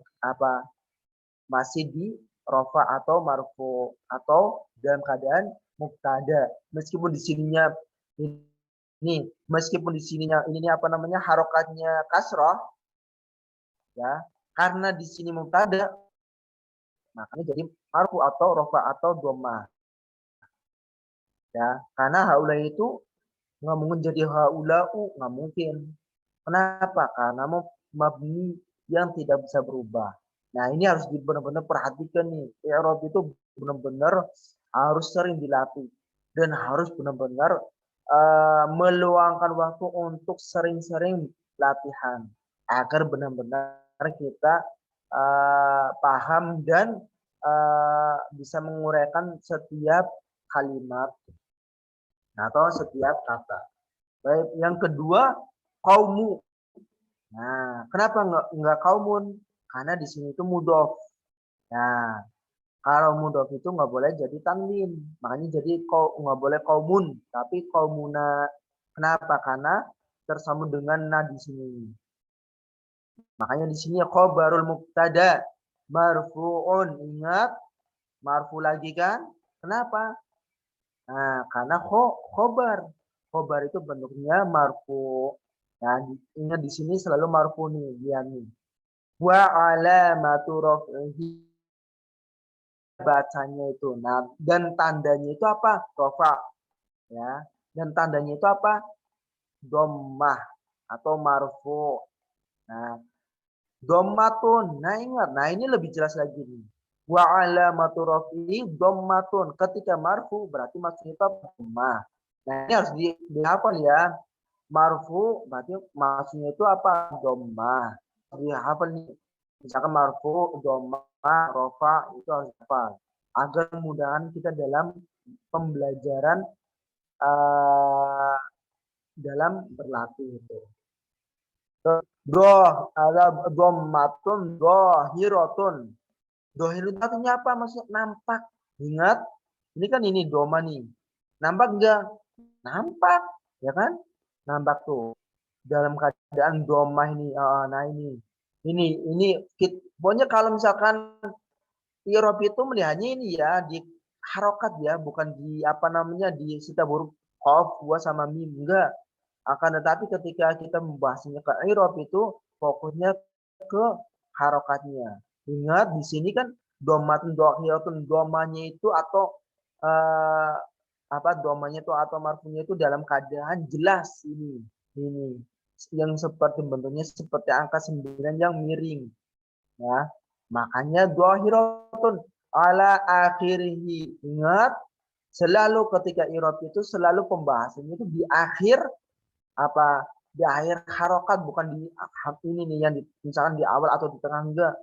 [SPEAKER 2] masih di rofa atau marfu atau dalam keadaan mubtada. Meskipun di sininya ini, meskipun di sininya ini harokatnya kasrah, ya, karena di sini mubtada, makanya jadi marfu atau rofa atau dhammah. Ya, karena haula itu nggak mungkin jadi haula'u, nggak mungkin. Kenapa? Karena mabni yang tidak bisa berubah. Nah, ini harus benar-benar perhatikan nih. I'rab itu benar-benar harus sering dilatih dan harus benar-benar meluangkan waktu untuk sering-sering latihan agar benar-benar kita paham dan bisa menguraikan setiap kalimat atau setiap kata. Baik, yang kedua kaumu. Nah, kenapa enggak kaumun? Karena di sini itu mudhof. Nah, kalau mudhof itu nggak boleh jadi tanwin. Makanya jadi nggak boleh kaumun, tapi kaumuna. Kenapa? Karena tersambung dengan na di sini. Makanya di sini khabarul mubtada marfu'un. Ingat, marfu lagi kan? Kenapa? Nah, karena khobar. Khobar itu bentuknya marfu. Nah, ingat di sini selalu marfu nih, dia nih. Wa alamatu raf'ihi, bacanya itu. Nah, dan tandanya itu apa? Rafa. Ya. Dan tandanya itu apa? Dhammah atau marfu. Nah, dhammatun. Nah, ingat. Nah, ini lebih jelas lagi nih. Wa alamatu raf'ihi dhammatun. Ketika marfu berarti maksudnya itu dhammah. Nah, ini harus dihafal ya. Marfu berarti maksudnya itu apa? Dhammah. Dihafal nih. Misalkan marfu, dhamma, rofa itu harus hafal. Agar mudahan kita dalam pembelajaran dalam berlatih itu. Doh ada dhammatun, dohiratun. Dohir itu artinya apa? Maksudnya nampak. Ingat, ini kan ini doma nih. Nampak enggak? Nampak, ya kan? Nampak tuh. Dalam keadaan doma ini, nah ini pokoknya kalau misalkan i'rab itu melihatnya ini ya di harokat ya, bukan di apa namanya di sita huruf qaf, wa sama mim, enggak. Akan tetapi ketika kita membahasnya ke i'rab itu fokusnya ke harokatnya. Ingat di sini kan dhammatun dhahiratun, dhamanya itu atau dhamanya itu atau marfunya itu dalam keadaan jelas ini. Ini yang seperti bentuknya seperti angka 9 yang miring. Ya. Makanya dhahiratun ala akhirih. Ingat selalu ketika i'rab itu selalu pembahasannya itu di akhir di akhir harokat, bukan di ini nih yang misalkan di awal atau di tengah, enggak,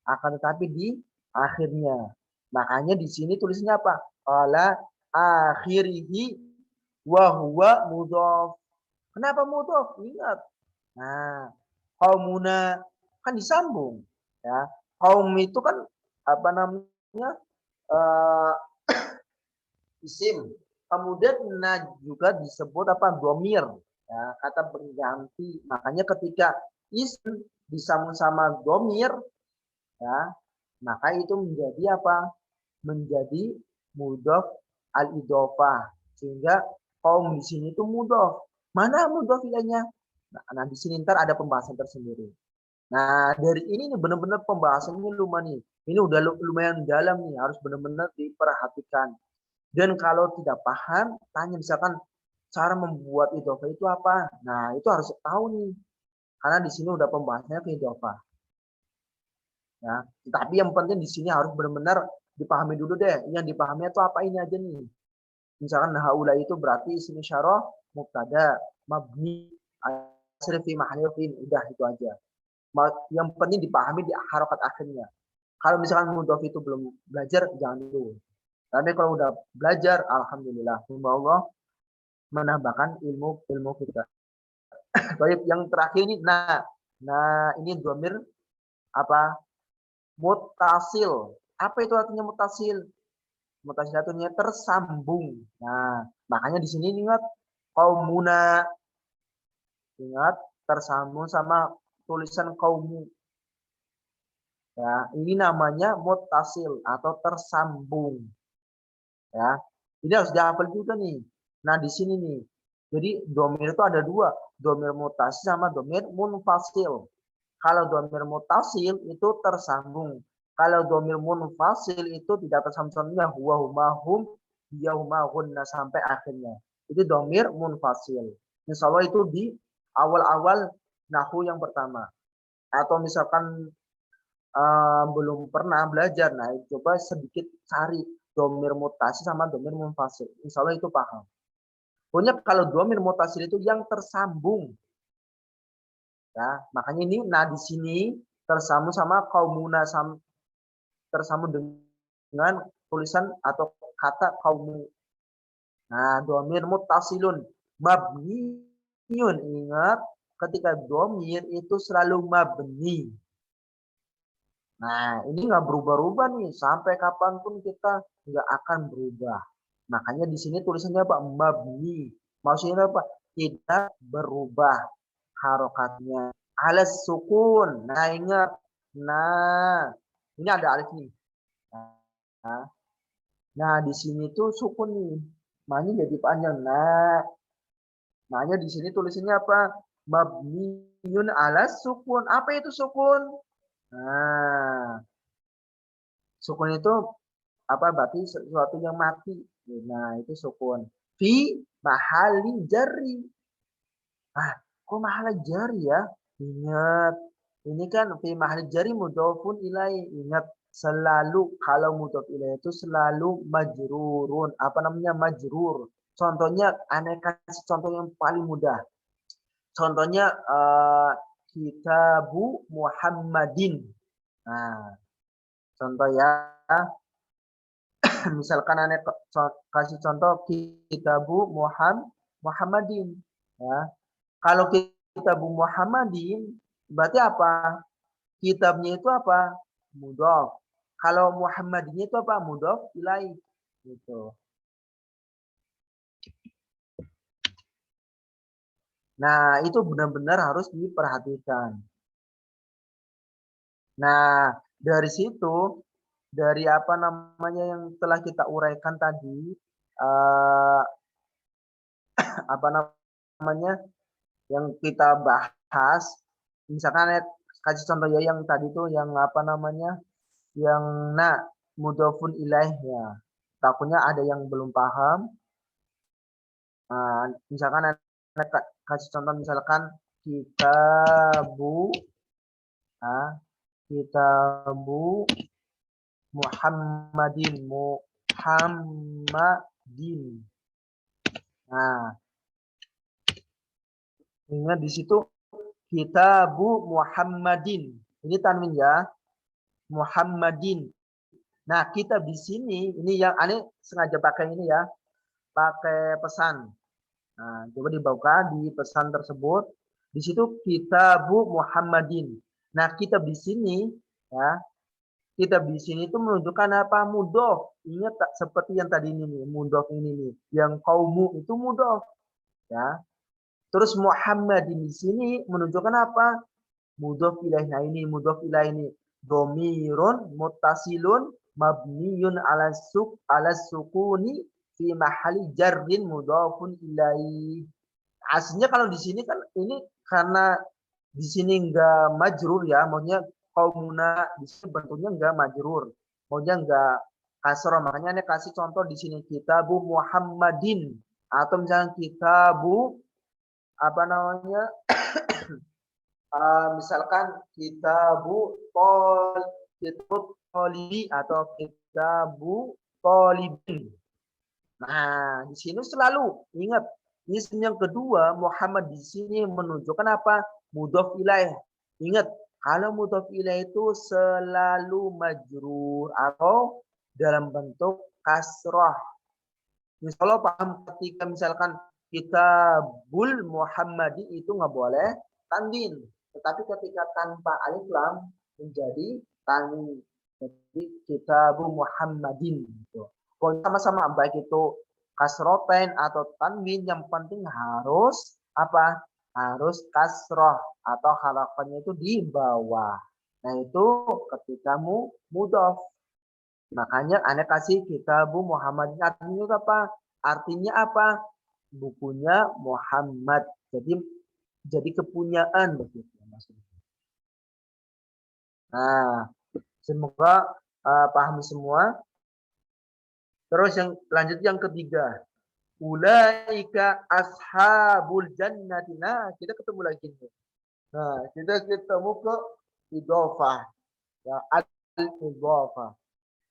[SPEAKER 2] akan tetapi di akhirnya. Makanya di sini tulisnya apa? Ala akhirihi wa huwa mudhaf. Kenapa mudhaf? Ingat. Nah, qaumuna kan disambung ya. Kaum itu kan apa namanya? Isim. Kemudian juga disebut apa? Dhamir. Ya, kata berganti. Makanya ketika isim disambung sama dhamir, ya, maka itu menjadi apa? Menjadi mudhaf al-idhofah. Sehingga kaum di sini itu mudhaf. Mana mudhaf ilainya? Nah, di sini ntar ada pembahasan tersendiri. Nah, dari ini nih benar-benar pembahasannya lumayan nih. Ini udah lumayan dalam nih, harus benar-benar diperhatikan. Dan kalau tidak paham, tanya misalkan cara membuat idhofah itu apa? Nah, itu harus tahu nih. Karena di sini udah pembahasannya ke idhofah. Ya, tapi yang penting di sini harus benar-benar dipahami dulu deh. Yang dipahami itu apa ini aja nih. Misalkan haula itu berarti isim isyarah mubtada mabni asri fi mahalli rafin, udah itu aja. Yang penting dipahami di harokat akhirnya. Kalau misalkan mudhaf itu belum belajar, jangan dulu. Tapi kalau udah belajar, alhamdulillah, semoga Allah menambahkan ilmu kita. Baik, yang terakhir ini, nah ini dhamir apa? Muttasil. Apa itu artinya muttasil? Muttasil artinya tersambung. Nah, makanya di sini ingat qaumuna. Ingat tersambung sama tulisan qaumu. Ya, ini namanya muttasil atau tersambung. Ya, ini harus dihafal juga nih. Nah, di sini nih. Jadi dhamir itu ada dua, dhamir muttasil sama dhamir munfasil. Kalau dhamir muttasil itu tersambung. Kalau dhamir munfasil itu tidak tersambungnya huwa huma hum dia huma hunna sampai akhirnya. Itu dhamir munfasil. Insyaallah itu di awal-awal nahwu yang pertama. Atau misalkan belum pernah belajar, nah coba sedikit cari dhamir muttasil sama dhamir munfasil. Insyaallah itu paham. Pokoknya kalau dhamir muttasil itu yang tersambung. Ya, makanya ini di sini tersambung sama qaumuna, tersambung dengan tulisan atau kata qaumu. Nah, dhamir muttasilun mabniun. Ingat, ketika dhamir itu selalu mabni. Nah, ini nggak berubah-ubah nih. Sampai kapanpun kita nggak akan berubah. Makanya di sini tulisannya apa? Mabni. Maksudnya apa? Tidak berubah harokatnya. Alas sukun. Nah, ingat. Nah, ini ada alif nih. Nah, di sini tuh sukun nih. Makanya jadi panjang. Nah, makanya di sini tulisannya apa? Mabniun alas sukun. Apa itu sukun? Nah, sukun itu apa? Berarti sesuatu yang mati. Nah, itu sukun. Fi mahalli jarri. Kok mahalli jarri ya? Ingat, ini kan fi mahalli jarri mudhofun ilai. Ingat, selalu kalau mudhof ilai itu selalu majrurun. Apa namanya majrur? Contohnya, aneh kasih contoh yang paling mudah. Contohnya kitabu Muhammadin. Nah, contoh ya, misalkan aneh kasih contoh kitabu Muhammadin. Ya. Kalau kitabu Muhammadin, berarti apa? Kitabnya itu apa? Mudhof. Kalau Muhammadinnya itu apa? Mudhof ilaih. Gitu. Nah, itu benar-benar harus diperhatikan. Nah, dari situ, dari apa namanya yang telah kita uraikan tadi, apa namanya yang kita bahas, misalkan kasih contoh ya yang tadi tuh yang apa namanya, yang mudhofun ilaih ya. Takutnya ada yang belum paham. Misalkan kasih contoh misalkan kitabu kitabu Muhammadin. Nah, ingat di situ kitabu Muhammadin. Ini tanwin ya. Muhammadin. Nah, kita di sini ini yang aneh sengaja pakai ini ya. Pakai pesan. Nah, coba dibuka di pesan tersebut. Di situ kitabu Muhammadin. Nah, kitab di sini ya. Kitab di sini itu menunjukkan apa? Mudhof. Ingat tak seperti yang tadi ini nih, mudhof ini nih. Yang kaumu itu mudhof ya. Terus Muhammadin di sini menunjukkan apa? Mudhof ilaih. Nah, ini mudhof ilaih ini. Domirun muttasilun mabniyun ala sukuni fi mahali jarrin mudhofun ilaih. Aslinya kalau di sini kan ini karena di sini enggak majrur ya, maksudnya qaumuna di sini bentuknya enggak majrur. Maksudnya enggak kasroh, makanya ini kasih contoh di sini kitabu Muhammadin atau misalnya kitabu apa namanya? Misalkan kitabu tolibi atau kitabu tolibin. Nah, di sini selalu ingat isim yang kedua Muhammad di sini menunjukkan apa? Mudhof ilaih. Ingat, kalau mudhof ilaih itu selalu majrur atau dalam bentuk kasrah. Misalnya paham ketika misalkan kitabul Muhammadi itu nggak boleh tanwin, tetapi ketika tanpa alif lam menjadi tanwin. Jadi kitabu Muhammadin gitu. Sama-sama baik itu kasroten atau tanwin, yang penting harus apa? Harus kasroh atau harafannya itu di bawah. Nah itu ketika mudhof. Makanya Anda kasih kitabu Muhammadin, artinya apa? Artinya apa? Bukunya Muhammad. Jadi kepunyaan begitu maksudnya. Nah, semoga paham semua. Terus yang lanjut yang ketiga. Ulaika ashabul jannati. Nah, kita ketemu lagi nih. Nah, kita ketemu ke idhofah. Ya, al-idhofah.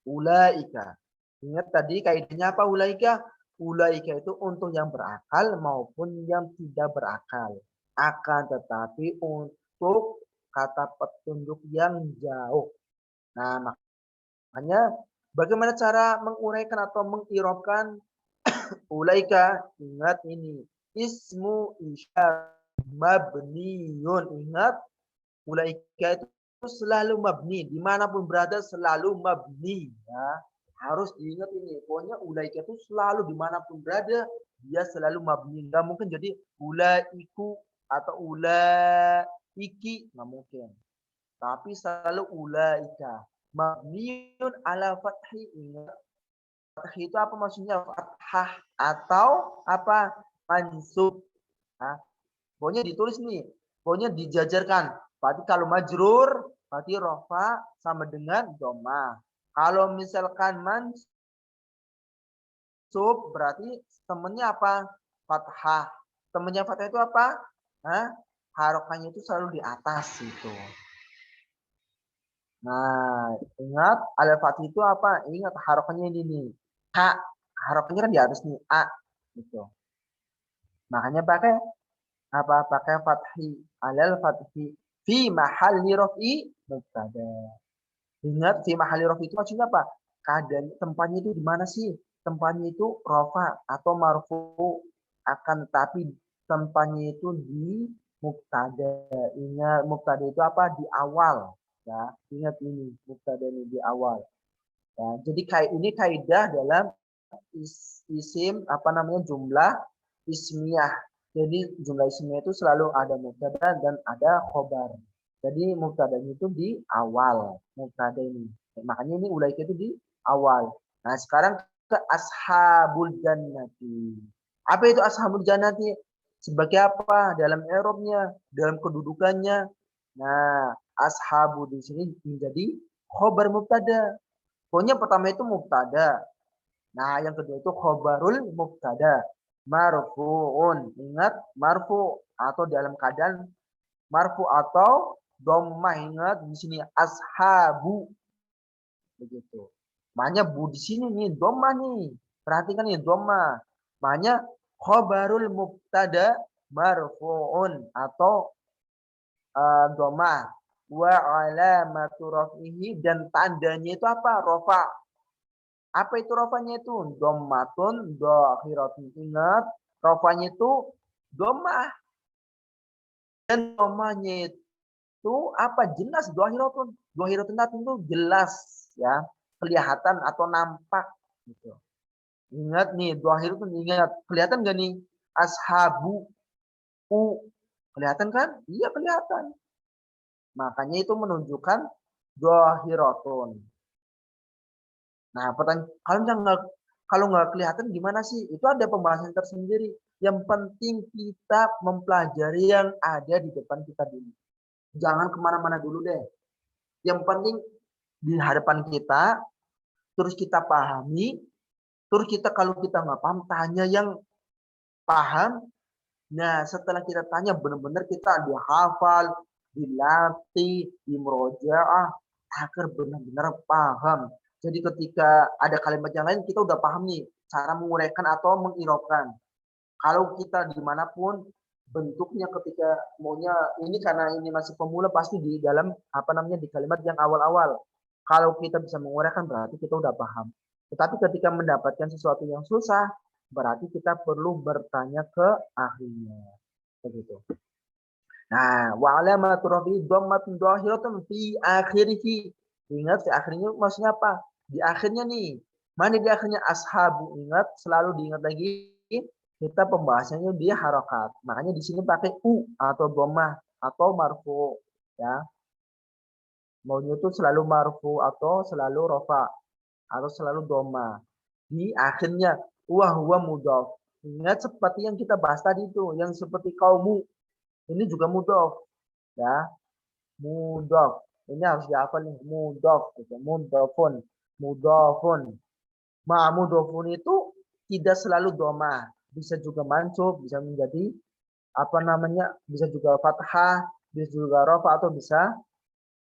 [SPEAKER 2] Ulaika. Ingat tadi kaidahnya apa ulaika? Ulaika itu untuk yang berakal maupun yang tidak berakal. Akan tetapi untuk kata petunjuk yang jauh. Nah, makanya bagaimana cara menguraikan atau mengirobkan ulaika? Ingat ini. Ismu isyar mabniun. Ingat, ulaika itu selalu mabni. Dimanapun berada selalu mabni. Ya. Harus diingat ini. Pokoknya ulaika itu selalu dimanapun berada, dia selalu mabni. Nggak mungkin jadi ulaiku atau ulaiki. Nggak mungkin. Tapi selalu ulaika. Mabniun ala fathi. Ingat. Fathi itu apa maksudnya? Fathah atau apa? Mansub. Nah, pokoknya ditulis nih. Pokoknya dijajarkan. Berarti kalau majrur, berarti rofa sama dengan doma. Kalau misalkan mansub, berarti temennya apa? Fathah. Temennya fathah itu apa? Harokahnya itu selalu di atas itu. Nah, ingat al-fathah itu apa? Ingat harokahnya ini nih. Ha. Harokahnya kan di atas nih. A. Gitu. Makanya pakai apa? Pakai fathi. Alal fathi. Fi mahalli raf'i mubtada. Ingat fi mahali rafi itu maksudnya apa? Keadaan tempatnya itu di mana sih? Tempatnya itu rafa atau marfu, akan tapi tempatnya itu di mubtada. Ingat mubtada itu apa? Di awal. Ya, ingat ini mubtada ini di awal. Ya, jadi ini kaidah dalam isim apa namanya jumlah ismiyah. Jadi jumlah ismiyah itu selalu ada mubtada dan ada khobar. Jadi mubtadanya itu di awal mubtada ini. Makanya ini ulaika itu di awal. Nah sekarang ke ashabul jannati. Apa itu ashabul jannati? Sebagai apa dalam i'rabnya, dalam kedudukannya? Nah ashabu di sini menjadi khobar mubtada. Pokoknya pertama itu mubtada. Nah, yang kedua itu khobarul mubtada marfu'un. Ingat marfu atau dalam keadaan marfu atau dhammah. Ingat di sini ashabu begitu. Makanya bu di sini nih dhammah nih. Perhatikan nih dhammah. Makanya khobarul mubtada marfu'un atau dhammah wa alamatu raf'ihi dan tandanya itu apa? Rafa. Apa itu rofanya itu? Dhammatun dhahiratun. Ingat, rofanya itu dhammah. Dan dhammahnya itu apa? Jelas dhahiratun. Dhahiratun itu jelas ya, kelihatan atau nampak gitu. Ingat nih, dhahiratun ingat. Kelihatan enggak nih? Ashabu kelihatan kan? Iya, kelihatan. Makanya itu menunjukkan dhahiratun. Nah, pertanyaan kalau nggak kelihatan gimana sih? Itu ada pembahasan tersendiri. Yang penting kita mempelajari yang ada di depan kita dulu. Jangan kemana-mana dulu deh. Yang penting di hadapan kita, terus kita pahami, terus kita kalau kita nggak paham, tanya yang paham. Nah, setelah kita tanya, benar-benar kita dihafal, dilatih, dimurojaah, agar benar-benar paham. Jadi ketika ada kalimat yang lain, kita udah paham nih cara menguraikan atau mengirofkan. Kalau kita dimanapun bentuknya ketika maunya ini karena ini masih pemula pasti di dalam apa namanya di kalimat yang awal-awal. Kalau kita bisa menguraikan berarti kita udah paham. Tetapi ketika mendapatkan sesuatu yang susah, berarti kita perlu bertanya ke ahlinya. Begitu. Nah, wa alamatu rafi dhammatun dhahiratun fi akhirih. Ingat di akhirnya maksudnya apa? Di akhirnya nih. Mana di akhirnya ashabu? Ingat, selalu diingat lagi. Kita pembahasannya dia harokat. Makanya di sini pakai u atau dhammah atau marfu ya. Maunya itu selalu marfu atau selalu rafa atau selalu dhammah. Di akhirnya wa huwa mudhaf. Ingat seperti yang kita bahas tadi itu, yang seperti kaumu. Ini juga mudhaf ya. Mudhaf. Ini harus dihafal nih, mudhaf gitu. Mudhafun. Mudhafun. Mudhafun itu tidak selalu dhammah, bisa juga mansub, bisa menjadi apa namanya? Bisa juga fathah, bisa juga rafa atau bisa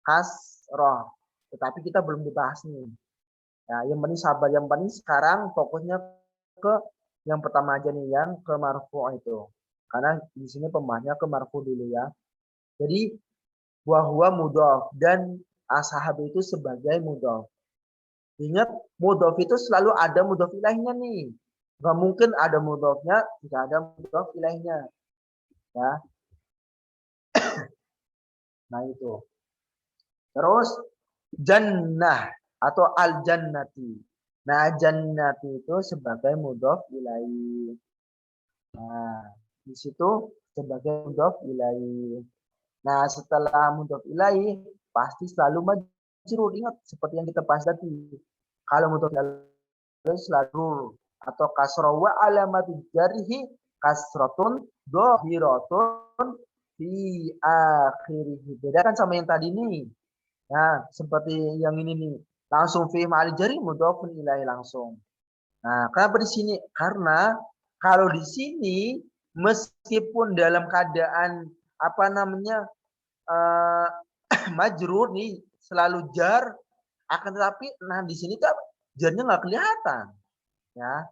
[SPEAKER 2] kasrah. Tetapi kita belum dibahas nih. Ya, yang penting sabar, yang penting sekarang fokusnya ke yang pertama aja nih, yang ke marfu itu. Karena di sini pembahasannya ke marfu dulu ya. Jadi wahwa mudhaf dan ashab itu sebagai mudhaf. Ingat, mudhaf itu selalu ada mudhaf ilaihnya nih. Nggak mungkin ada mudhafnya, tidak ada mudhaf ilaihnya. Ya. Nah itu. Terus jannah atau al-jannati. Nah, jannati itu sebagai mudhaf ilaih. Nah, di situ sebagai mudhaf ilaih. Nah, setelah mudhaf ilaih pasti selalu majrur. Ingat seperti yang kita bahas tadi. Kalau mudhaf ilaih selalu atau kasrah wa alamatu jarhi kasratun dhahiratun fi akhirih. Beda kan sama yang tadi nih. Nah, seperti yang ini nih. Langsung fi ma'al jarhi mudhafun ilaih langsung. Nah, kenapa di sini? Karena kalau di sini meskipun dalam keadaan apa namanya majrur nih selalu jar, akan tetapi nah di sini tuh jarnya nggak kelihatan ya,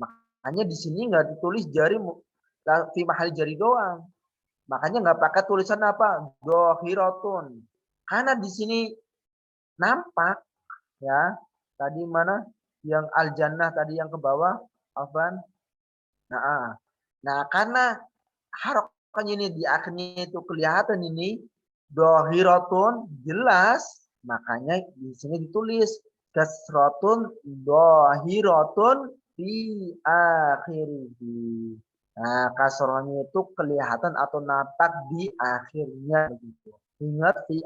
[SPEAKER 2] makanya di sini nggak ditulis jari fi mahal jari doang, makanya nggak pakai tulisan apa dhahiratun, Karena di sini nampak ya. Tadi mana yang al-jannah tadi yang ke bawah, Afwan? Nah, karena harokahnya ini di akhirnya itu kelihatan ini dohiratun jelas, makanya di sini ditulis kasratun dohiratun fi akhirih. Nah, kasrohnya itu kelihatan atau nampak di akhirnya begitu. Ingat di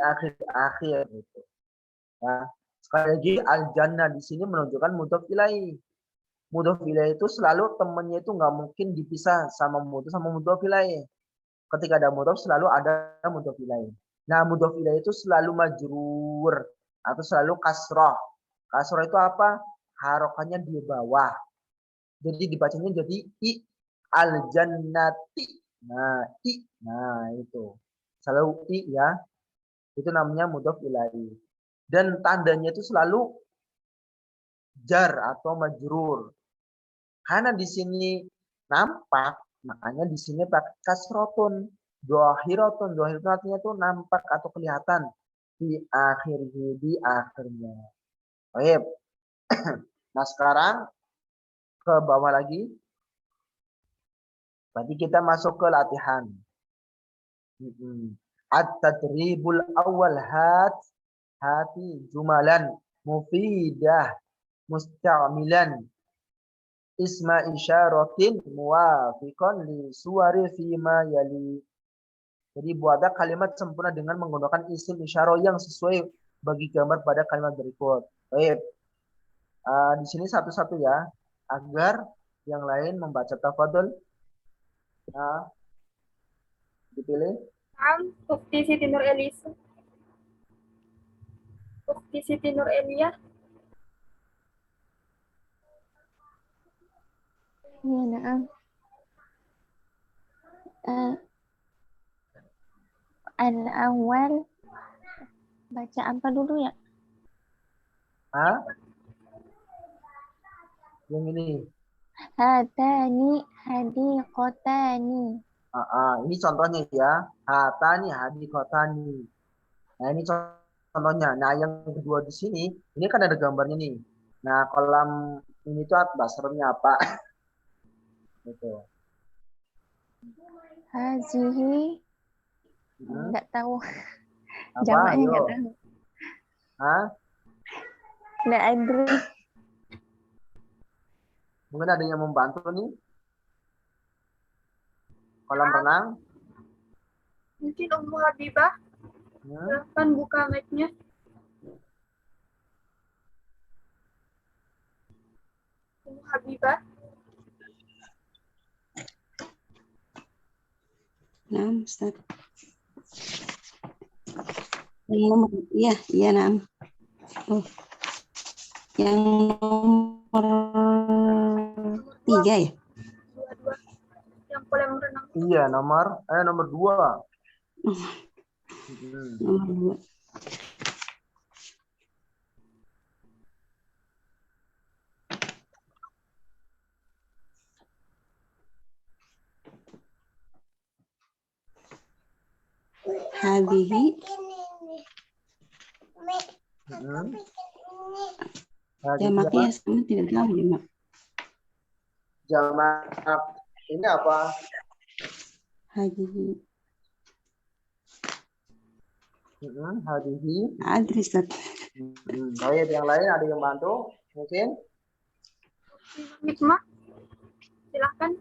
[SPEAKER 2] akhir gitu. Nah, sekali lagi al-jannah di sini menunjukkan mudhof ilaih. Mudhof ilaih itu selalu temannya itu nggak mungkin dipisah sama mudhof ilaih. Ketika ada mudhof selalu ada mudhof ilaih. Nah, mudhof ilaih itu selalu majrur atau selalu kasroh. Kasroh itu apa? Harokannya di bawah. Jadi dibacanya jadi i al-jannati. Nah, itu. Selalu i ya. Itu namanya mudhof ilaih. Dan tandanya itu selalu jar atau majrur. Karena di sini nampak, makanya di sini pakai kasrotun. Dohiratun. Dohiratun artinya itu nampak atau kelihatan. Di akhirnya. Baik. Nah, sekarang ke bawah lagi. Berarti kita masuk ke latihan. At-tadribul awal hati jumalan mufidah musta'milan isma isyaratin muwafiqan li suwari fima yali. Jadi buatlah kalimat sempurna dengan menggunakan isim isyarah yang sesuai bagi gambar pada kalimat berikut. Baik. Di sini satu-satu ya, agar yang lain membaca. Tafadhol. Dipilih.
[SPEAKER 1] Ukti Siti Nur Elisa. Ukti Siti Nur Elia.
[SPEAKER 4] Ya, na'am. Al-awwal baca apa dulu ya?
[SPEAKER 2] Yang ini.
[SPEAKER 4] Hatani hadiqotani.
[SPEAKER 2] Ini contohnya ya. Hatani hadiqotani. Nah, ini contohnya. Nah, yang kedua di sini, ini kan ada gambarnya nih. Nah, kolam ini tuh basarnya apa? Gitu.
[SPEAKER 4] Hazihi enggak tahu.
[SPEAKER 2] Apa?
[SPEAKER 4] Jamaknya
[SPEAKER 2] Ayo.
[SPEAKER 4] enggak tahu. La adri.
[SPEAKER 2] Mungkin ada yang membantu nih. Kolam renang.
[SPEAKER 1] Mungkin Ummu Habibah. Silahkan buka mic-nya. Ummu Habibah.
[SPEAKER 6] Nah, Ustaz. Yang nomor, iya, nah. Oh. Yang nomor 3 ya?
[SPEAKER 1] Dua. Yang kolam renang.
[SPEAKER 2] Iya, nomor 2.
[SPEAKER 6] Nomor 2. Hadhihi. Jamaknya sama tidak tahu jamak.
[SPEAKER 2] Jamak ini apa?
[SPEAKER 6] Hadhihi.
[SPEAKER 2] Hadhihi.
[SPEAKER 6] Adri, Ustaz.
[SPEAKER 2] Baik, yang lain ada yang bantu? Mungkin?
[SPEAKER 1] Hikmah. Silahkan.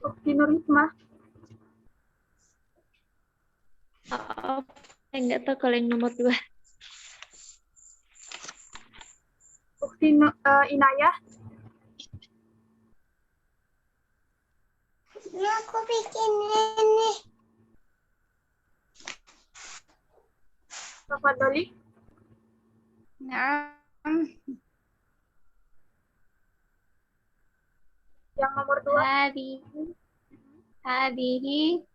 [SPEAKER 1] Ukti Nur Hikmah.
[SPEAKER 3] Saya nggak tahu kalau yang nomor 2.
[SPEAKER 1] Ukti Inayah.
[SPEAKER 7] Aku bikin ini.
[SPEAKER 1] Tafadhali.
[SPEAKER 3] Nah,
[SPEAKER 1] Yang nomor 2.
[SPEAKER 3] hadihi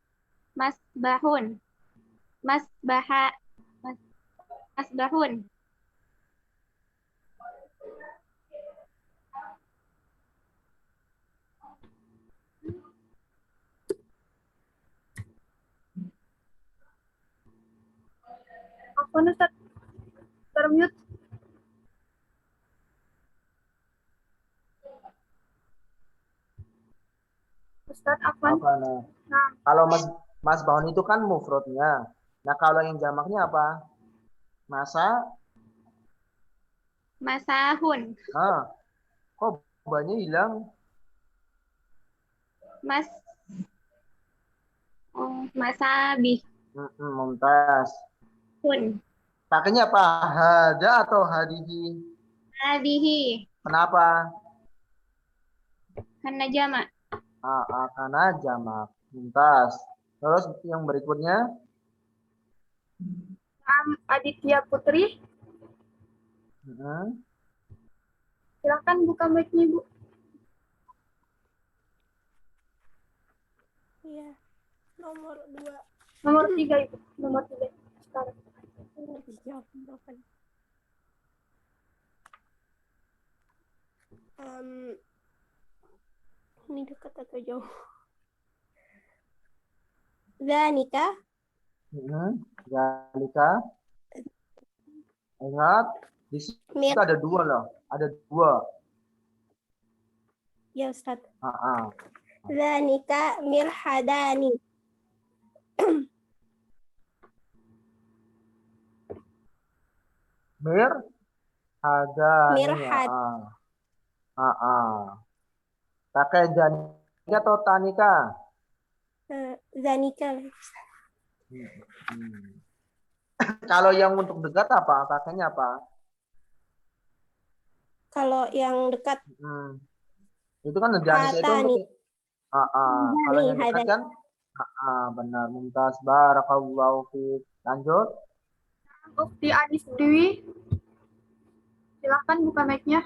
[SPEAKER 3] masbahun. Masbahun.
[SPEAKER 1] Afwan Ustaz. Termute. Ustaz Afwan.
[SPEAKER 2] Apa nah?
[SPEAKER 1] Nah,
[SPEAKER 2] Kalau Mas Baun itu kan mufradnya. Nah, kalau yang jamaknya apa? Masa?
[SPEAKER 8] Masahun.
[SPEAKER 2] Ah, kok banyak hilang?
[SPEAKER 8] Mas. Oh, masabih.
[SPEAKER 2] Mumtaz.
[SPEAKER 8] Hun.
[SPEAKER 2] Pakainya apa? Hada atau hadihi?
[SPEAKER 8] Hadihi.
[SPEAKER 2] Kenapa?
[SPEAKER 8] Karena jamak.
[SPEAKER 2] Karena jamak. Mumtaz. Terus yang berikutnya?
[SPEAKER 1] Aditya Putri.
[SPEAKER 2] Hmm.
[SPEAKER 1] Silakan buka mic-nya, Bu.
[SPEAKER 9] Iya, nomor 2.
[SPEAKER 1] Nomor 3 Ibu. Nomor 3. Sekarang.
[SPEAKER 9] Ini dekat atau jauh? Zanika.
[SPEAKER 2] Zalika. Ingat, di sini ada 2 loh. Ada 2.
[SPEAKER 9] Ya Ustaz.
[SPEAKER 8] Zanika mirhadani.
[SPEAKER 2] Mirhad. Pakai Zanika atau Tanika?
[SPEAKER 9] Zanika.
[SPEAKER 2] Kalau yang untuk dekat apa? Pakainya apa?
[SPEAKER 9] Kalau yang dekat
[SPEAKER 2] Itu kan Zanika itu
[SPEAKER 9] Hatani.
[SPEAKER 2] Kalau yang dekat kan benar. Mumtaz, barakallahu fiik. Lanjut.
[SPEAKER 1] Ukti Anis Dwi. Silakan buka mic-nya.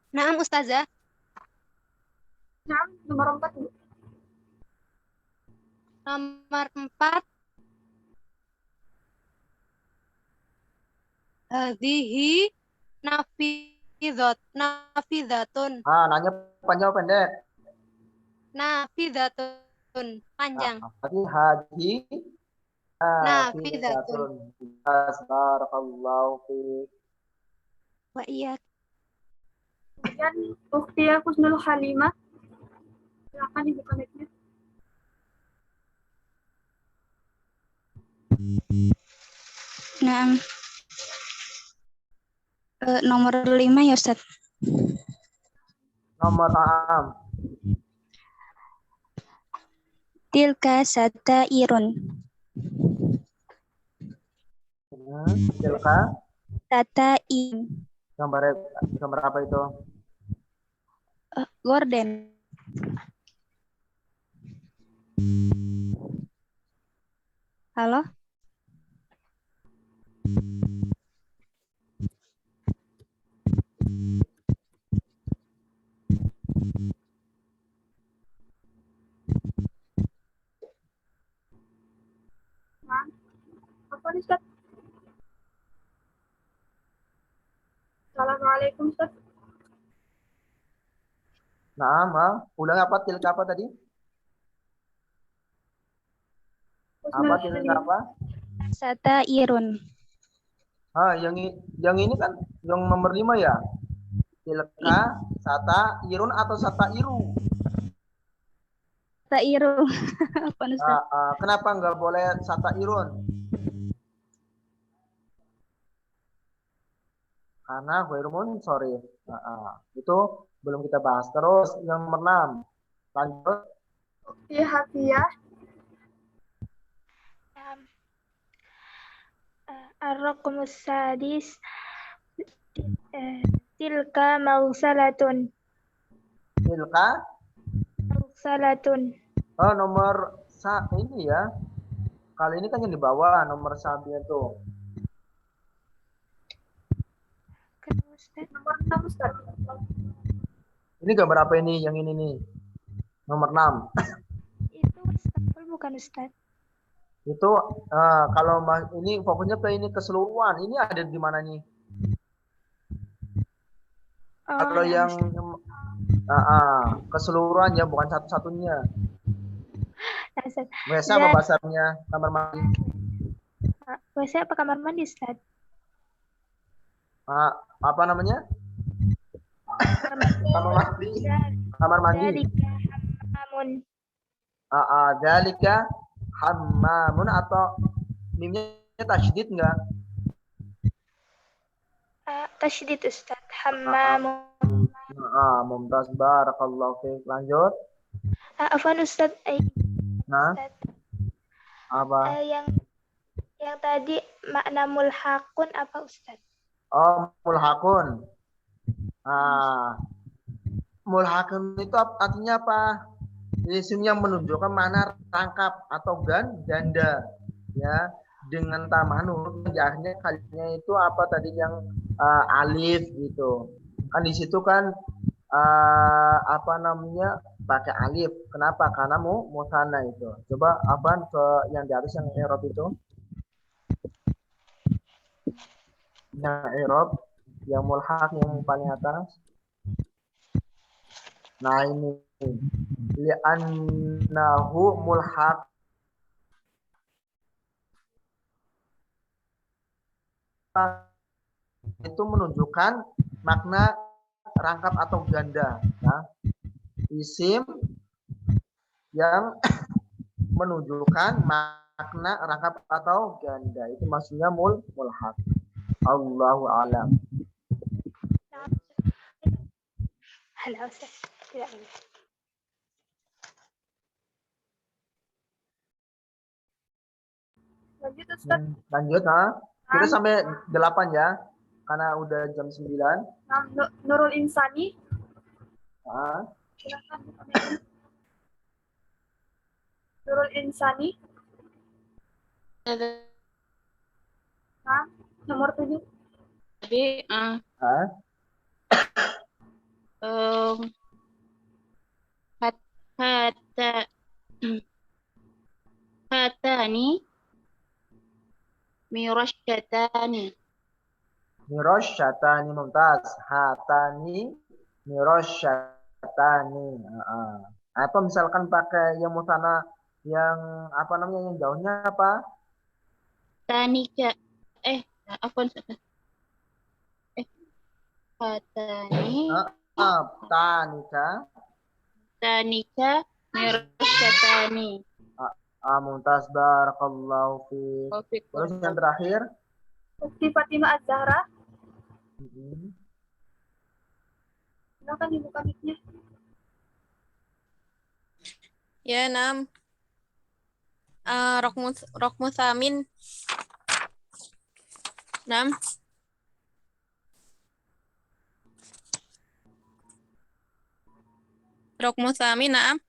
[SPEAKER 10] Naam Ustazah.
[SPEAKER 1] Nah, nomor 4, Bu.
[SPEAKER 10] Nomor 4. Hadhihi nafidatun.
[SPEAKER 2] Nanya panjang apa pendek?
[SPEAKER 10] Nafidatun. Panjang.
[SPEAKER 2] Berarti haji
[SPEAKER 10] Nafidatun.
[SPEAKER 2] Barakallahu fiik.
[SPEAKER 10] Wa iya.
[SPEAKER 1] Kemudian Ukti Husnul Halimah. Silakan dibuka mic-nya.
[SPEAKER 11] Nah, nomor 5 ya Ustaz.
[SPEAKER 2] Nomor
[SPEAKER 11] Tilka satairun.
[SPEAKER 2] Tilka
[SPEAKER 11] Tatain.
[SPEAKER 2] Gambar apa itu?
[SPEAKER 11] Gorden. Halo?
[SPEAKER 1] Apa nih, Ustaz? Assalamualaikum, Ustaz.
[SPEAKER 2] Ulang apa? Tilka apa tadi? Apa tilka apa?
[SPEAKER 11] Satairun.
[SPEAKER 2] Yang ini kan yang nomor 5 ya? Tilka, satairun atau satairu?
[SPEAKER 11] Satairu. Apa Ustaz?
[SPEAKER 2] Kenapa nggak boleh satairun? Karena ghairu sorry. Itu belum kita bahas. Terus yang nomor 6. Lanjut.
[SPEAKER 1] Ukti Hafiyah.
[SPEAKER 3] Ar-raqmus sadis. Tilka mausalatun.
[SPEAKER 2] Tilka
[SPEAKER 3] Mausalatun.
[SPEAKER 2] Nomor ini ya. Kali ini kan yang di bawah nomor sabinya tuh.
[SPEAKER 1] Nomor 6, Ustaz.
[SPEAKER 2] Ini gambar apa ini? Yang ini nih. Nomor 6.
[SPEAKER 3] Itu wastafel bukan Ustaz?
[SPEAKER 2] Itu kalau ini fokusnya ke ini keseluruhan. Ini ada di mana nih? Kalau yang keseluruhan ya, bukan satu-satunya.
[SPEAKER 3] Ustaz.
[SPEAKER 2] WC apa bahasanya? Kamar mandi.
[SPEAKER 3] WC apa kamar mandi, Ustaz?
[SPEAKER 2] Apa namanya? Kamar mandi. Kamar mandi.
[SPEAKER 3] Dzalika hammamun.
[SPEAKER 2] Dzalika hammamun atau mimnya tasydid enggak?
[SPEAKER 3] Tasydid, Ustaz. Hammamun.
[SPEAKER 2] Mumtaz, barakallahu fiik. Lanjut.
[SPEAKER 3] Afwan, Ustaz.
[SPEAKER 2] Nah.
[SPEAKER 3] Ustaz.
[SPEAKER 2] Apa?
[SPEAKER 3] Yang tadi makna mulhaqun apa, Ustaz?
[SPEAKER 2] Mulhaqun. Mulhaqun itu artinya apa? Isim yang menunjukkan mana rangkap atau ganda, ya, dengan tambahan huruf di akhirnya kalinya itu apa tadi yang alif gitu. Kan di situ kan apa namanya pakai alif. Kenapa? Karena musanna itu. Coba Afan ke yang di atas yang i'rab itu. Yang i'rab, yang mulhaq yang paling atas. Nah ini li'annahu mulhaq itu menunjukkan makna rangkap atau ganda, ya. Isim yang menunjukkan makna rangkap atau ganda itu maksudnya mulhaq. Allahu a'lam.
[SPEAKER 3] Halo, Ustaz. Tidak.
[SPEAKER 1] Lanjut, Ustaz.
[SPEAKER 2] Lanjut, kita sampai 8 ya, karena udah jam 9.
[SPEAKER 1] Nah, Nurul Insani. Silakan. Nurul Insani. Nomor 7.
[SPEAKER 10] Jadi, hatani mirasyatatani.
[SPEAKER 2] Mirasyatatani, mumtaz. Hatani mirasyatatani. Atau misalkan pakai yang musanna yang apa namanya yang jauhnya apa?
[SPEAKER 10] Tanika. Hatani. Tanika mirasyatani.
[SPEAKER 2] Mumtaz, barakallahu fiik. Terus yang terakhir
[SPEAKER 1] Ukti Fatimah Az-Zahra. Silakan dibuka mic-nya.
[SPEAKER 5] Ya, Nam. Rokmu Samin. Nam. Rokmu Samin, Nam.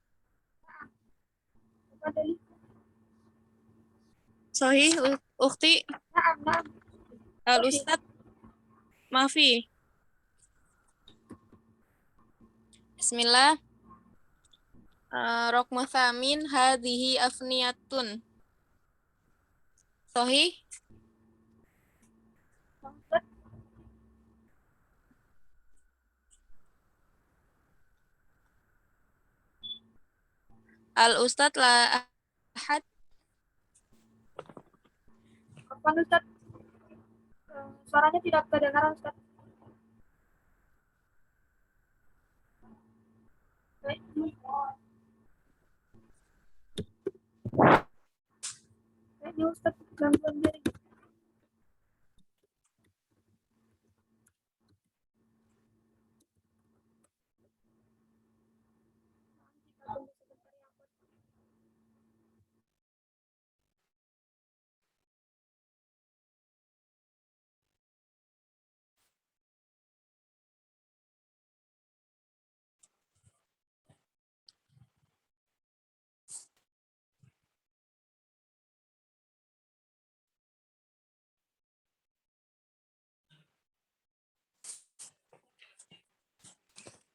[SPEAKER 5] Sohi, Ukti.
[SPEAKER 1] Naam.
[SPEAKER 5] Al-Ustad Mafi. Bismillah. Rokmu Samin hadhihi afniyatun. Sohi. Al-Ustad la ahad.
[SPEAKER 1] Apa, Ustaz? Suaranya tidak kedengaran, Ustaz. Ini Ustaz gangguan jaring.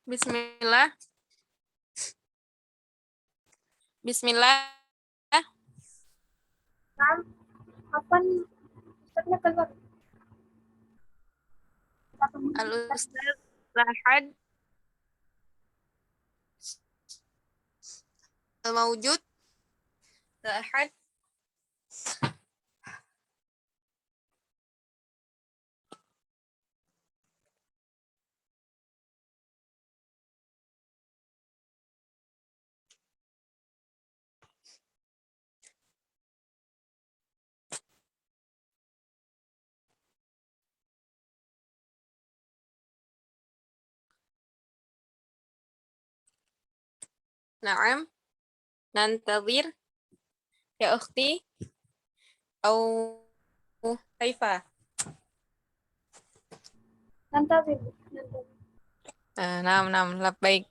[SPEAKER 5] Bismillah. Bismillah.
[SPEAKER 1] Kapan Ustaznya keluar?
[SPEAKER 5] Al-Ustaz Lahad Al-Mawjud Ahad. Naam. Nantazir. Ya ukhti. Au kaifa?
[SPEAKER 1] Nantazir.
[SPEAKER 5] Naam, naam. Labbaik.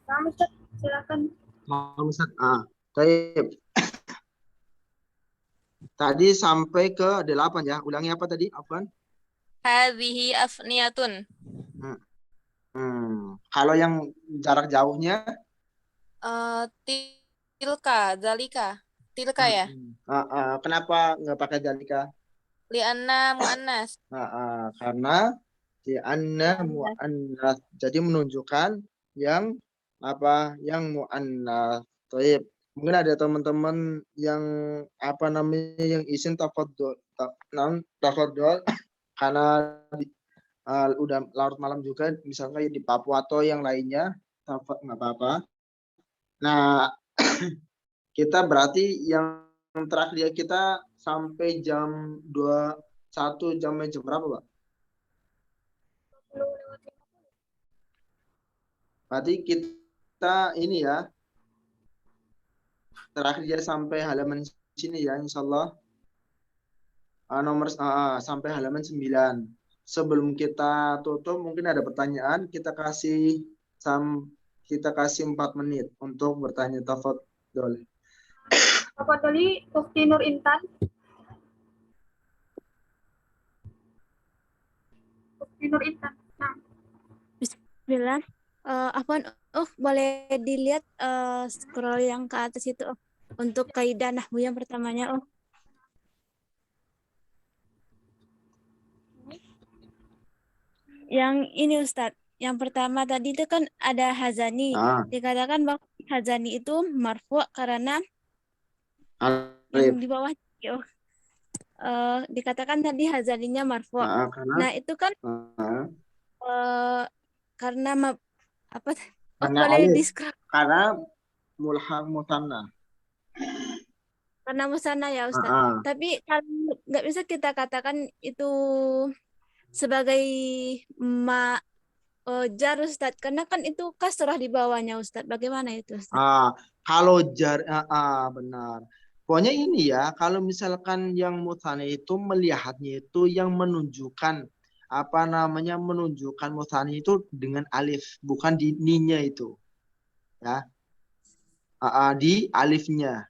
[SPEAKER 1] Nah, Ustaz, silakan.
[SPEAKER 2] Ustaz. Baik. Tadi sampai ke 8 ya. Ulangi apa tadi? Afwan.
[SPEAKER 5] Hadhihi afniyatun.
[SPEAKER 2] Kalau yang jarak jauhnya?
[SPEAKER 5] Tilka, zalika. Tilka ya?
[SPEAKER 2] Kenapa nggak pakai zalika?
[SPEAKER 5] Lianna mu'annas.
[SPEAKER 2] Karena lianna mu'annas. Jadi menunjukkan yang apa? Yang mu'annas. Baik. Mungkin ada teman-teman yang apa namanya yang isim tafadhol karena udah larut malam juga, misalnya di Papua atau yang lainnya, nggak apa-apa. Nah, kita berarti yang terakhir kita sampai jam 21, jam berapa, Pak? Berarti kita ini ya, terakhir sampai halaman sini ya, insya Allah. Sampai halaman 9. Sebelum kita tutup, mungkin ada pertanyaan, kita kasih 4 menit untuk bertanya. Tafadhol.
[SPEAKER 1] Tafadholi, Ukhti Nur Intan. Ukhti Nur Intan. Nah.
[SPEAKER 12] Bismillah. Afwan, boleh dilihat scroll yang ke atas itu untuk kaidah nahwu yang pertamanya. Yang ini Ustadz, yang pertama tadi itu kan ada hazani. Dikatakan bahwa hazani itu marfu karena yang di bawah dikatakan tadi hazaninya marfu. Nah itu kan karena apa? Boleh di-scroll.
[SPEAKER 2] Karena mulhaq musanna.
[SPEAKER 12] Karena musanna ya Ustadz. Tapi kalau nggak bisa kita katakan itu sebagai jar Ustadz, karena kan itu kasrah di bawahnya Ustadz. Bagaimana itu Ustadz?
[SPEAKER 2] Kalau jar, benar. Pokoknya ini ya, kalau misalkan yang musanna itu melihatnya itu yang menunjukkan apa namanya, menunjukkan musanna itu dengan alif, bukan di ninya itu, ya, di alifnya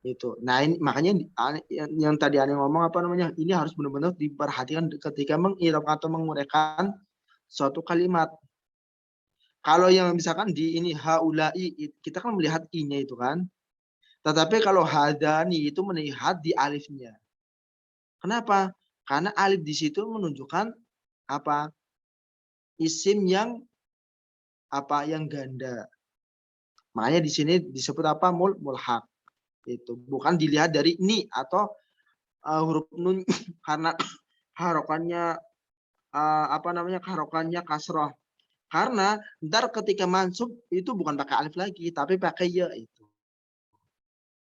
[SPEAKER 2] itu. Nah ini makanya yang tadi Ane ngomong apa namanya, ini harus benar-benar diperhatikan ketika mengirab atau menguraikan suatu kalimat. Kalau yang misalkan di ini haulai, kita kan melihat i-nya itu kan. Tetapi kalau hadani itu melihat di alifnya. Kenapa? Karena alif di situ menunjukkan apa? Isim yang apa yang ganda. Makanya di sini disebut apa? Mulhaq. Itu bukan dilihat dari ni atau huruf nun karena harokannya apa namanya? Harokannya kasroh. Karena ntar ketika mansub itu bukan pakai alif lagi, tapi pakai ya itu.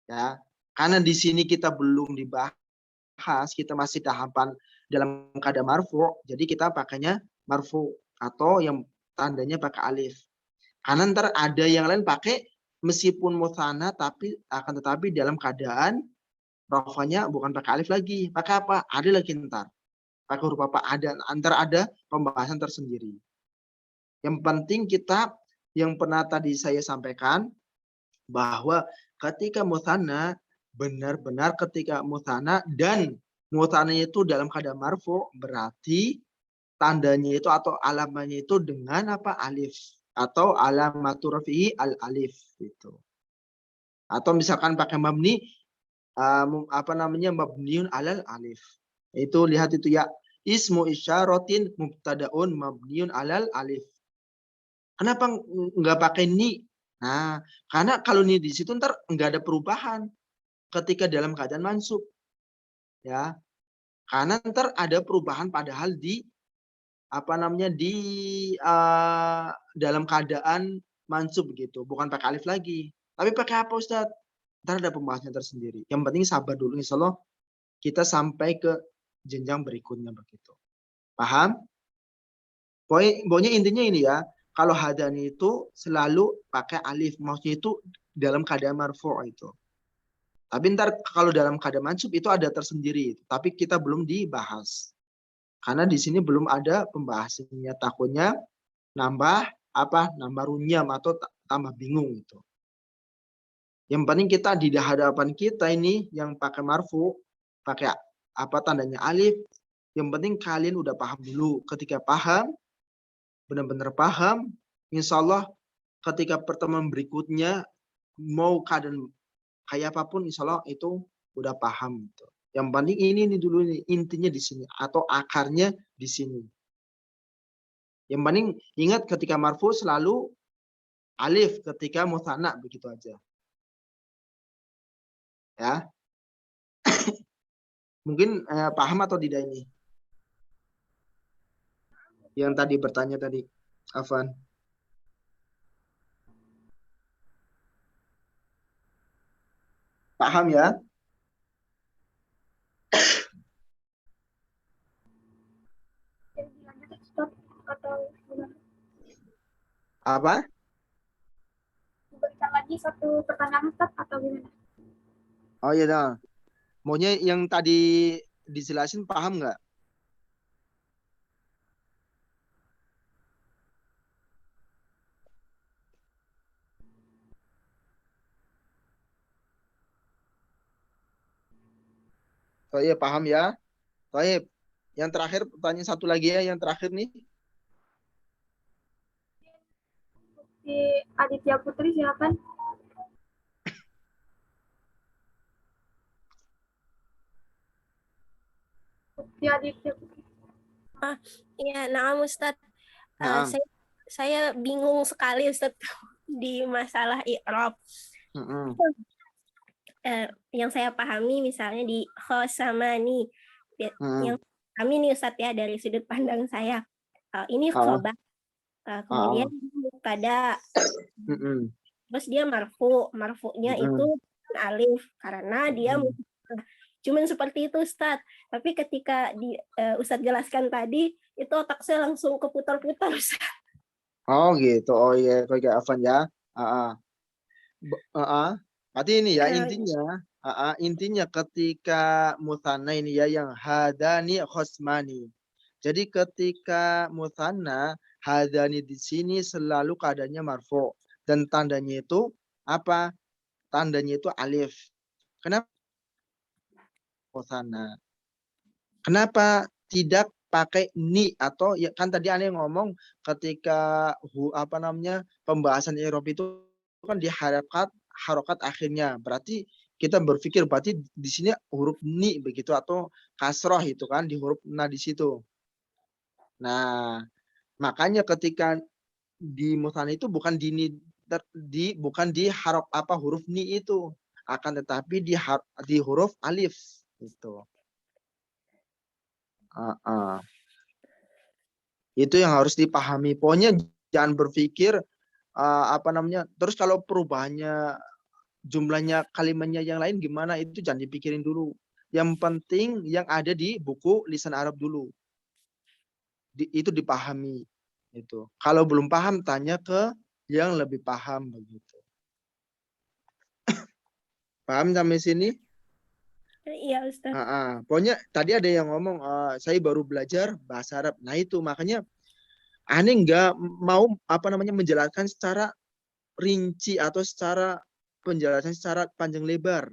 [SPEAKER 2] Ya, karena di sini kita belum dibahas, kita masih tahapan dalam keadaan marfu, jadi kita pakainya marfu atau yang tandanya pakai alif. Karena ntar ada yang lain pakai meskipun mutsanna tapi akan tetapi dalam keadaan rafanya bukan pakai alif lagi, pakai apa? Ada lagi ntar. Pakai huruf apa? Ada, antar ada pembahasan tersendiri. Yang penting kita yang pernah tadi saya sampaikan bahwa ketika mutsanna benar-benar ketika mutsanna dan mutsanna itu dalam keadaan marfu berarti tandanya itu atau alamatnya itu dengan apa? Alif atau alamatur rafi'i al alif itu. Atau misalkan pakai mabni apa namanya mabniun alal alif. Itu lihat itu ya, ismu isyaratin mubtadaun mabniun alal alif. Kenapa nggak pakai ni? Nah, karena kalau ni di situ ntar nggak ada perubahan ketika dalam keadaan mansub. Ya. Karena ntar ada perubahan padahal di apa namanya di dalam keadaan mansub gitu, bukan pakai alif lagi. Tapi pakai apa Ustaz? Ntar ada pembahasannya tersendiri. Yang penting sabar dulu, insya Allah kita sampai ke jenjang berikutnya begitu. Paham? Pokoknya intinya ini ya, kalau hadani itu selalu pakai alif, maksudnya itu dalam keadaan marfu' itu. Tapi ntar kalau dalam keadaan mansub itu ada tersendiri, tapi kita belum dibahas. Karena di sini belum ada pembahasannya, takutnya nambah apa? Nambah runyam atau tambah bingung gitu. Yang penting kita di hadapan kita ini yang pakai marfu, pakai apa tandanya alif. Yang penting kalian udah paham dulu. Ketika paham, benar-benar paham, insya Allah ketika pertemuan berikutnya mau keadaan kayak apapun, insya Allah itu udah paham. Gitu. Yang penting ini dulu nih, intinya di sini atau akarnya di sini. Yang penting ingat ketika marfu selalu alif, ketika mutsanna begitu aja. Ya. Mungkin paham atau tidak ini? Yang tadi bertanya tadi, Afwan. Paham ya? Apa?
[SPEAKER 1] Berikan lagi satu pertanyaan Ustaz atau gimana?
[SPEAKER 2] Oh iya dah. Maunya yang tadi dijelasin paham nggak? Oh iya paham ya. Baik. Yang terakhir pertanyaan satu lagi ya, yang terakhir nih.
[SPEAKER 1] Di Aditya Putri silakan. Di Aditya Putri.
[SPEAKER 9] Iya, naam Ustaz.
[SPEAKER 2] Naam.
[SPEAKER 9] Saya bingung sekali Ustaz di masalah i'rab. Yang saya pahami misalnya di khosamani, yang kami nih Ustaz ya dari sudut pandang saya, ini khobar, kemudian mubtada, terus dia marfu'nya itu alif karena dia cuman seperti itu Ustaz. Tapi ketika di Ustaz jelaskan tadi itu otak saya langsung keputar-putar Ustaz.
[SPEAKER 2] Oh gitu, oh iya, kayak Afan ya. Berarti ini ya intinya ketika mutsanna ini ya yang hadani khosmani. Jadi ketika mutsanna hadani di sini selalu keadaannya marfu dan tandanya itu apa? Tandanya itu alif. Kenapa mutsanna? Kenapa tidak pakai ni atau ya kan tadi aneh ngomong ketika apa namanya pembahasan i'rab itu kan di harokat akhirnya, berarti kita berpikir berarti di sini huruf ni begitu atau kasroh itu kan di huruf na di situ. Nah, makanya ketika di musanna itu bukan bukan di harf apa huruf ni itu, akan tetapi di huruf alif itu. Itu yang harus dipahami. Pokoknya jangan berpikir terus kalau perubahannya jumlahnya kalimatnya yang lain gimana, itu jangan dipikirin dulu. Yang penting yang ada di buku lisan Arab dulu. Itu dipahami. Itu. Kalau belum paham tanya ke yang lebih paham begitu. Paham sampai sini?
[SPEAKER 9] Iya, Ustaz.
[SPEAKER 2] Pokoknya tadi ada yang ngomong saya baru belajar bahasa Arab. Nah itu makanya aneh nggak mau menjelaskan secara rinci atau secara penjelasan secara panjang lebar.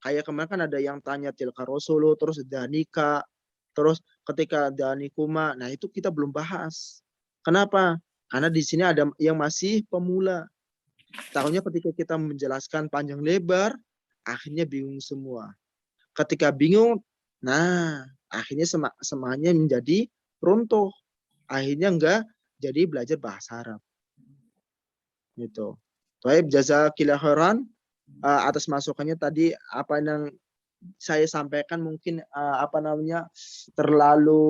[SPEAKER 2] Kayak kemarin kan ada yang tanya tilka rasulu, terus danika, terus ketika danikuma. Nah itu kita belum bahas. Kenapa? Karena di sini ada yang masih pemula. Takutnya ketika kita menjelaskan panjang lebar, akhirnya bingung semua. Ketika bingung, nah akhirnya semuanya menjadi runtuh. Akhirnya enggak jadi belajar bahasa Arab. Gitu. Baik, jazakillah khairan atas masukannya tadi. Apa yang saya sampaikan mungkin terlalu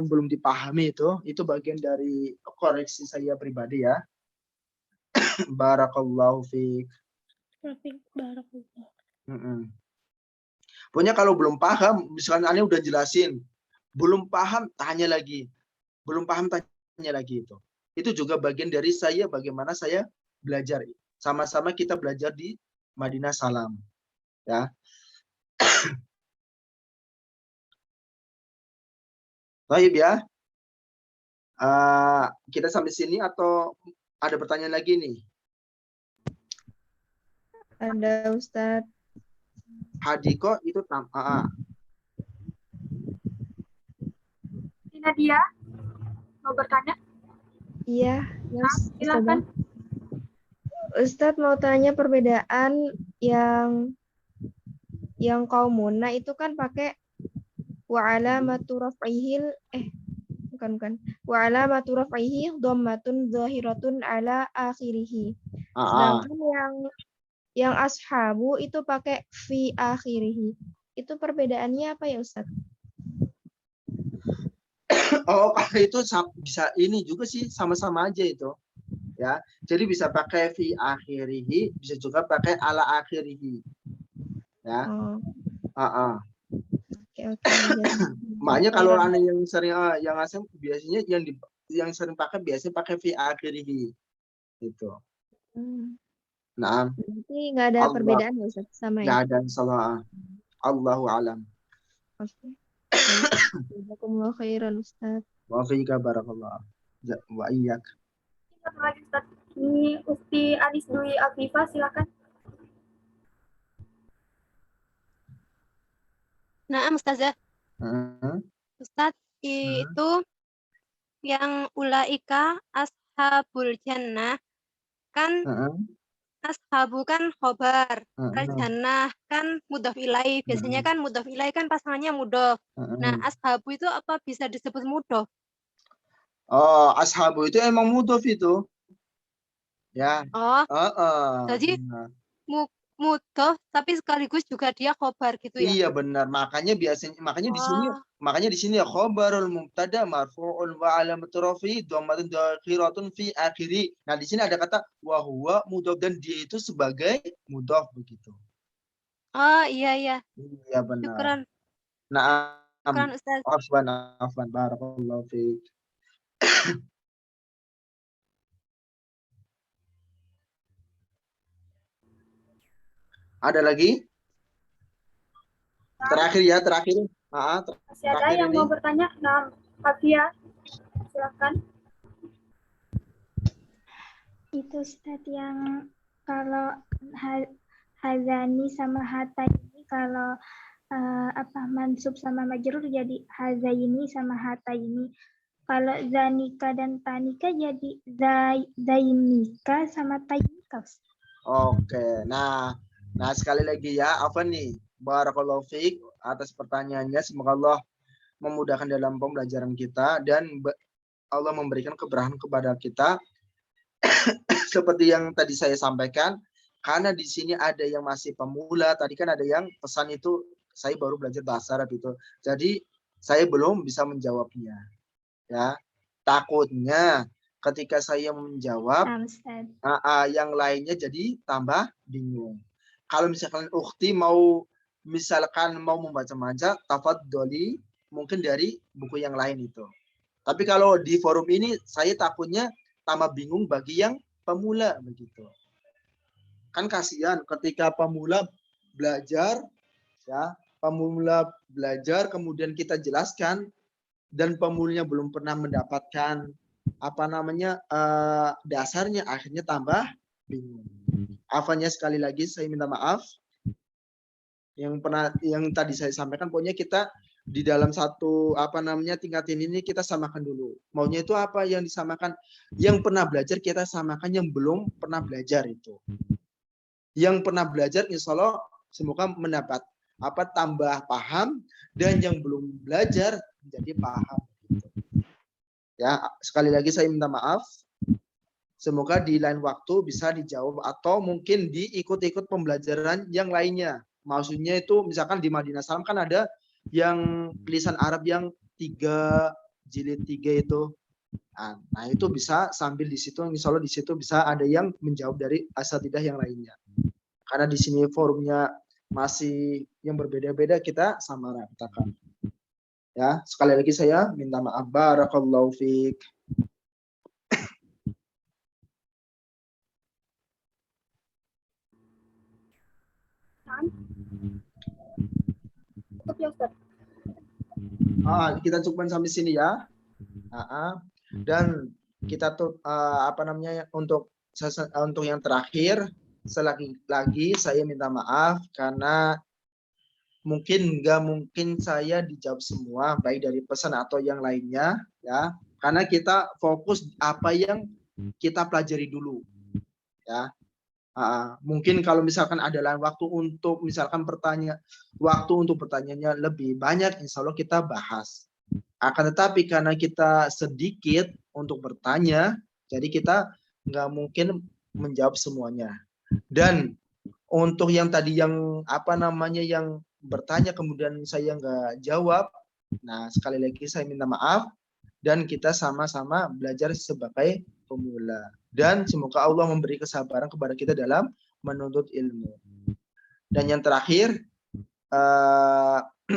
[SPEAKER 2] belum dipahami, itu bagian dari koreksi saya pribadi ya. Barakallahu fiik.
[SPEAKER 9] Barakallahu.
[SPEAKER 2] Pokoknya kalau belum paham, misalnya Anda udah jelasin, belum paham tanya lagi, belum paham tanya lagi itu. Itu juga bagian dari saya bagaimana saya belajar. Sama-sama kita belajar di Madinah Salam, ya. Baik ya. Kita sampai sini atau ada pertanyaan lagi nih?
[SPEAKER 13] Ada, Ustadz.
[SPEAKER 2] Hadiko itu
[SPEAKER 1] Nadia mau bertanya?
[SPEAKER 13] Iya, Mas.
[SPEAKER 1] Silakan.
[SPEAKER 13] Ustadz mau tanya perbedaan yang kaum muna itu kan pakai wa alamatu raf'ihil bukan. Wa alamatu raf'ihi dhammatun zahiratun ala akhirih. Sedangkan yang ashabu itu pakai fi akhirih. Itu perbedaannya apa ya, Ustaz?
[SPEAKER 2] Oh, kalau itu bisa ini juga sih, sama-sama aja itu. Ya. Jadi bisa pakai fi akhirih, bisa juga pakai ala akhirih. Ya.
[SPEAKER 13] Oke.
[SPEAKER 2] Makanya kalau aneh yang sering yang asing biasanya yang sering pakai biasanya pakai fi akhirih. Gitu. Nah,
[SPEAKER 13] berarti nggak ada perbedaan ya, Ustaz, sama ya?
[SPEAKER 2] Nggak ada, insyaallah. Allahu a'lam.
[SPEAKER 13] Oke. Jazakumullah khairan, Ustaz.
[SPEAKER 2] Wa fiika barakallah. Wa iyyak.
[SPEAKER 1] Satu lagi, Ustaz. Ini Usti Anis Dwi Afifah, silakan.
[SPEAKER 14] Nah, Ustazah. Ustaz, itu yang ulaika ashabul jannah kan ashabu kan khobar, al-jannah kan mudhof ilaih. Biasanya kan mudhof ilaih kan pasangannya mudhof. Nah, ashabu itu apa bisa disebut mudhof?
[SPEAKER 2] Oh, ashabu itu emang mudhof itu. Ya.
[SPEAKER 14] Jadi mudhof tapi sekaligus juga dia khobar gitu ya.
[SPEAKER 2] Iya benar. Makanya di sini ya khobarul mubtada marfu'un wa alamatu rafi'i dhammatun dakhiratun fi akhiri. Nah, di sini ada kata wa huwa mudhof dan dia itu sebagai mudhof begitu.
[SPEAKER 14] Oh, iya.
[SPEAKER 2] Iya benar.
[SPEAKER 14] Syukran.
[SPEAKER 2] Nah,
[SPEAKER 14] syukran, Ustaz.
[SPEAKER 2] Afwan barakallahu fiik.
[SPEAKER 1] Ada lagi?
[SPEAKER 2] Terakhir.
[SPEAKER 1] Masih ada yang mau bertanya? Nah, Afia, silakan.
[SPEAKER 3] Itu Ustaz yang kalau hazani sama hata ini kalau mansub sama majrur jadi hazaini sama hata ini. Kalau zanika dan tanika jadi zainika sama tainika.
[SPEAKER 2] Oke. Nah, sekali lagi ya, apa nih? Barakallahu fiik atas pertanyaannya. Semoga Allah memudahkan dalam pembelajaran kita dan Allah memberikan keberkahan kepada kita. Seperti yang tadi saya sampaikan, karena di sini ada yang masih pemula, tadi kan ada yang pesan itu saya baru belajar bahasa Arab itu. Jadi saya belum bisa menjawabnya. Ya. Takutnya ketika saya menjawab yang lainnya jadi tambah bingung. Kalau misalkan ukhti mau membaca-baca, tafadholi mungkin dari buku yang lain itu. Tapi kalau di forum ini saya takutnya tambah bingung bagi yang pemula begitu. Kan kasihan ketika pemula belajar ya, kemudian kita jelaskan dan pemulanya belum pernah mendapatkan dasarnya, akhirnya tambah bingung. Afanya sekali lagi saya minta maaf. Yang tadi saya sampaikan, pokoknya kita di dalam satu tingkatin ini kita samakan dulu. Maunya itu apa yang disamakan? Yang pernah belajar kita samakan yang belum pernah belajar itu. Yang pernah belajar insya Allah semoga mendapat tambah paham, dan yang belum belajar menjadi paham. Ya, sekali lagi saya minta maaf. Semoga di lain waktu bisa dijawab atau mungkin diikut-ikut pembelajaran yang lainnya. Maksudnya itu misalkan di Madinah Salam kan ada yang lisan Arab yang 3 jilid 3 itu. Nah, itu bisa sambil di situ, insya Allah di situ bisa ada yang menjawab dari asatidah yang lainnya. Karena di sini forumnya masih yang berbeda-beda, kita sama ratakan. Ya, sekali lagi saya minta maaf. Barakallahu fiik.
[SPEAKER 1] Cukup ya, Ustaz.
[SPEAKER 2] Kita cukupkan sampai sini ya. Dan kita tuh untuk yang terakhir, lagi saya minta maaf karena nggak mungkin saya dijawab semua, baik dari pesan atau yang lainnya, ya. Karena kita fokus apa yang kita pelajari dulu, ya. Mungkin kalau misalkan ada lain waktu untuk misalkan waktu untuk pertanyaannya lebih banyak, insya Allah kita bahas. Akan tetapi karena kita sedikit untuk bertanya, jadi kita nggak mungkin menjawab semuanya. Dan untuk yang tadi yang yang bertanya kemudian saya nggak jawab, nah sekali lagi saya minta maaf, dan kita sama-sama belajar sebagai pemula. Dan semoga Allah memberi kesabaran kepada kita dalam menuntut ilmu. Dan yang terakhir,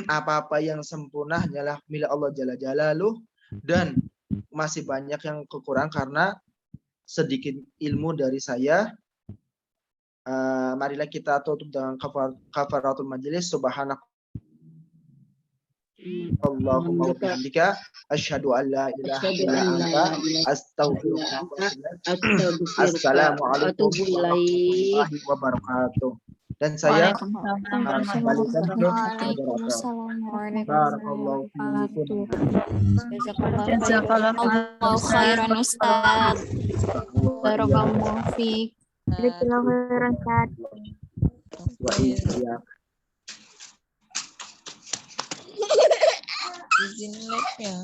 [SPEAKER 2] apa-apa yang sempurna hanyalah milik Allah Jalla Jalaluh, dan masih banyak yang kekurangan karena sedikit ilmu dari saya. Marilah kita tutup dengan kafaratul majelis. Subhanak Allahumma wa bihamdika asyhadu an la ilaha illa anta astaghfiruka wa atubu ilaik. Assalamualaikum warahmatullahi wabarakatuh. Dan saya
[SPEAKER 5] Jazakallahu khairan Ustaz. Barakallahu fiik.
[SPEAKER 10] Izin live ya.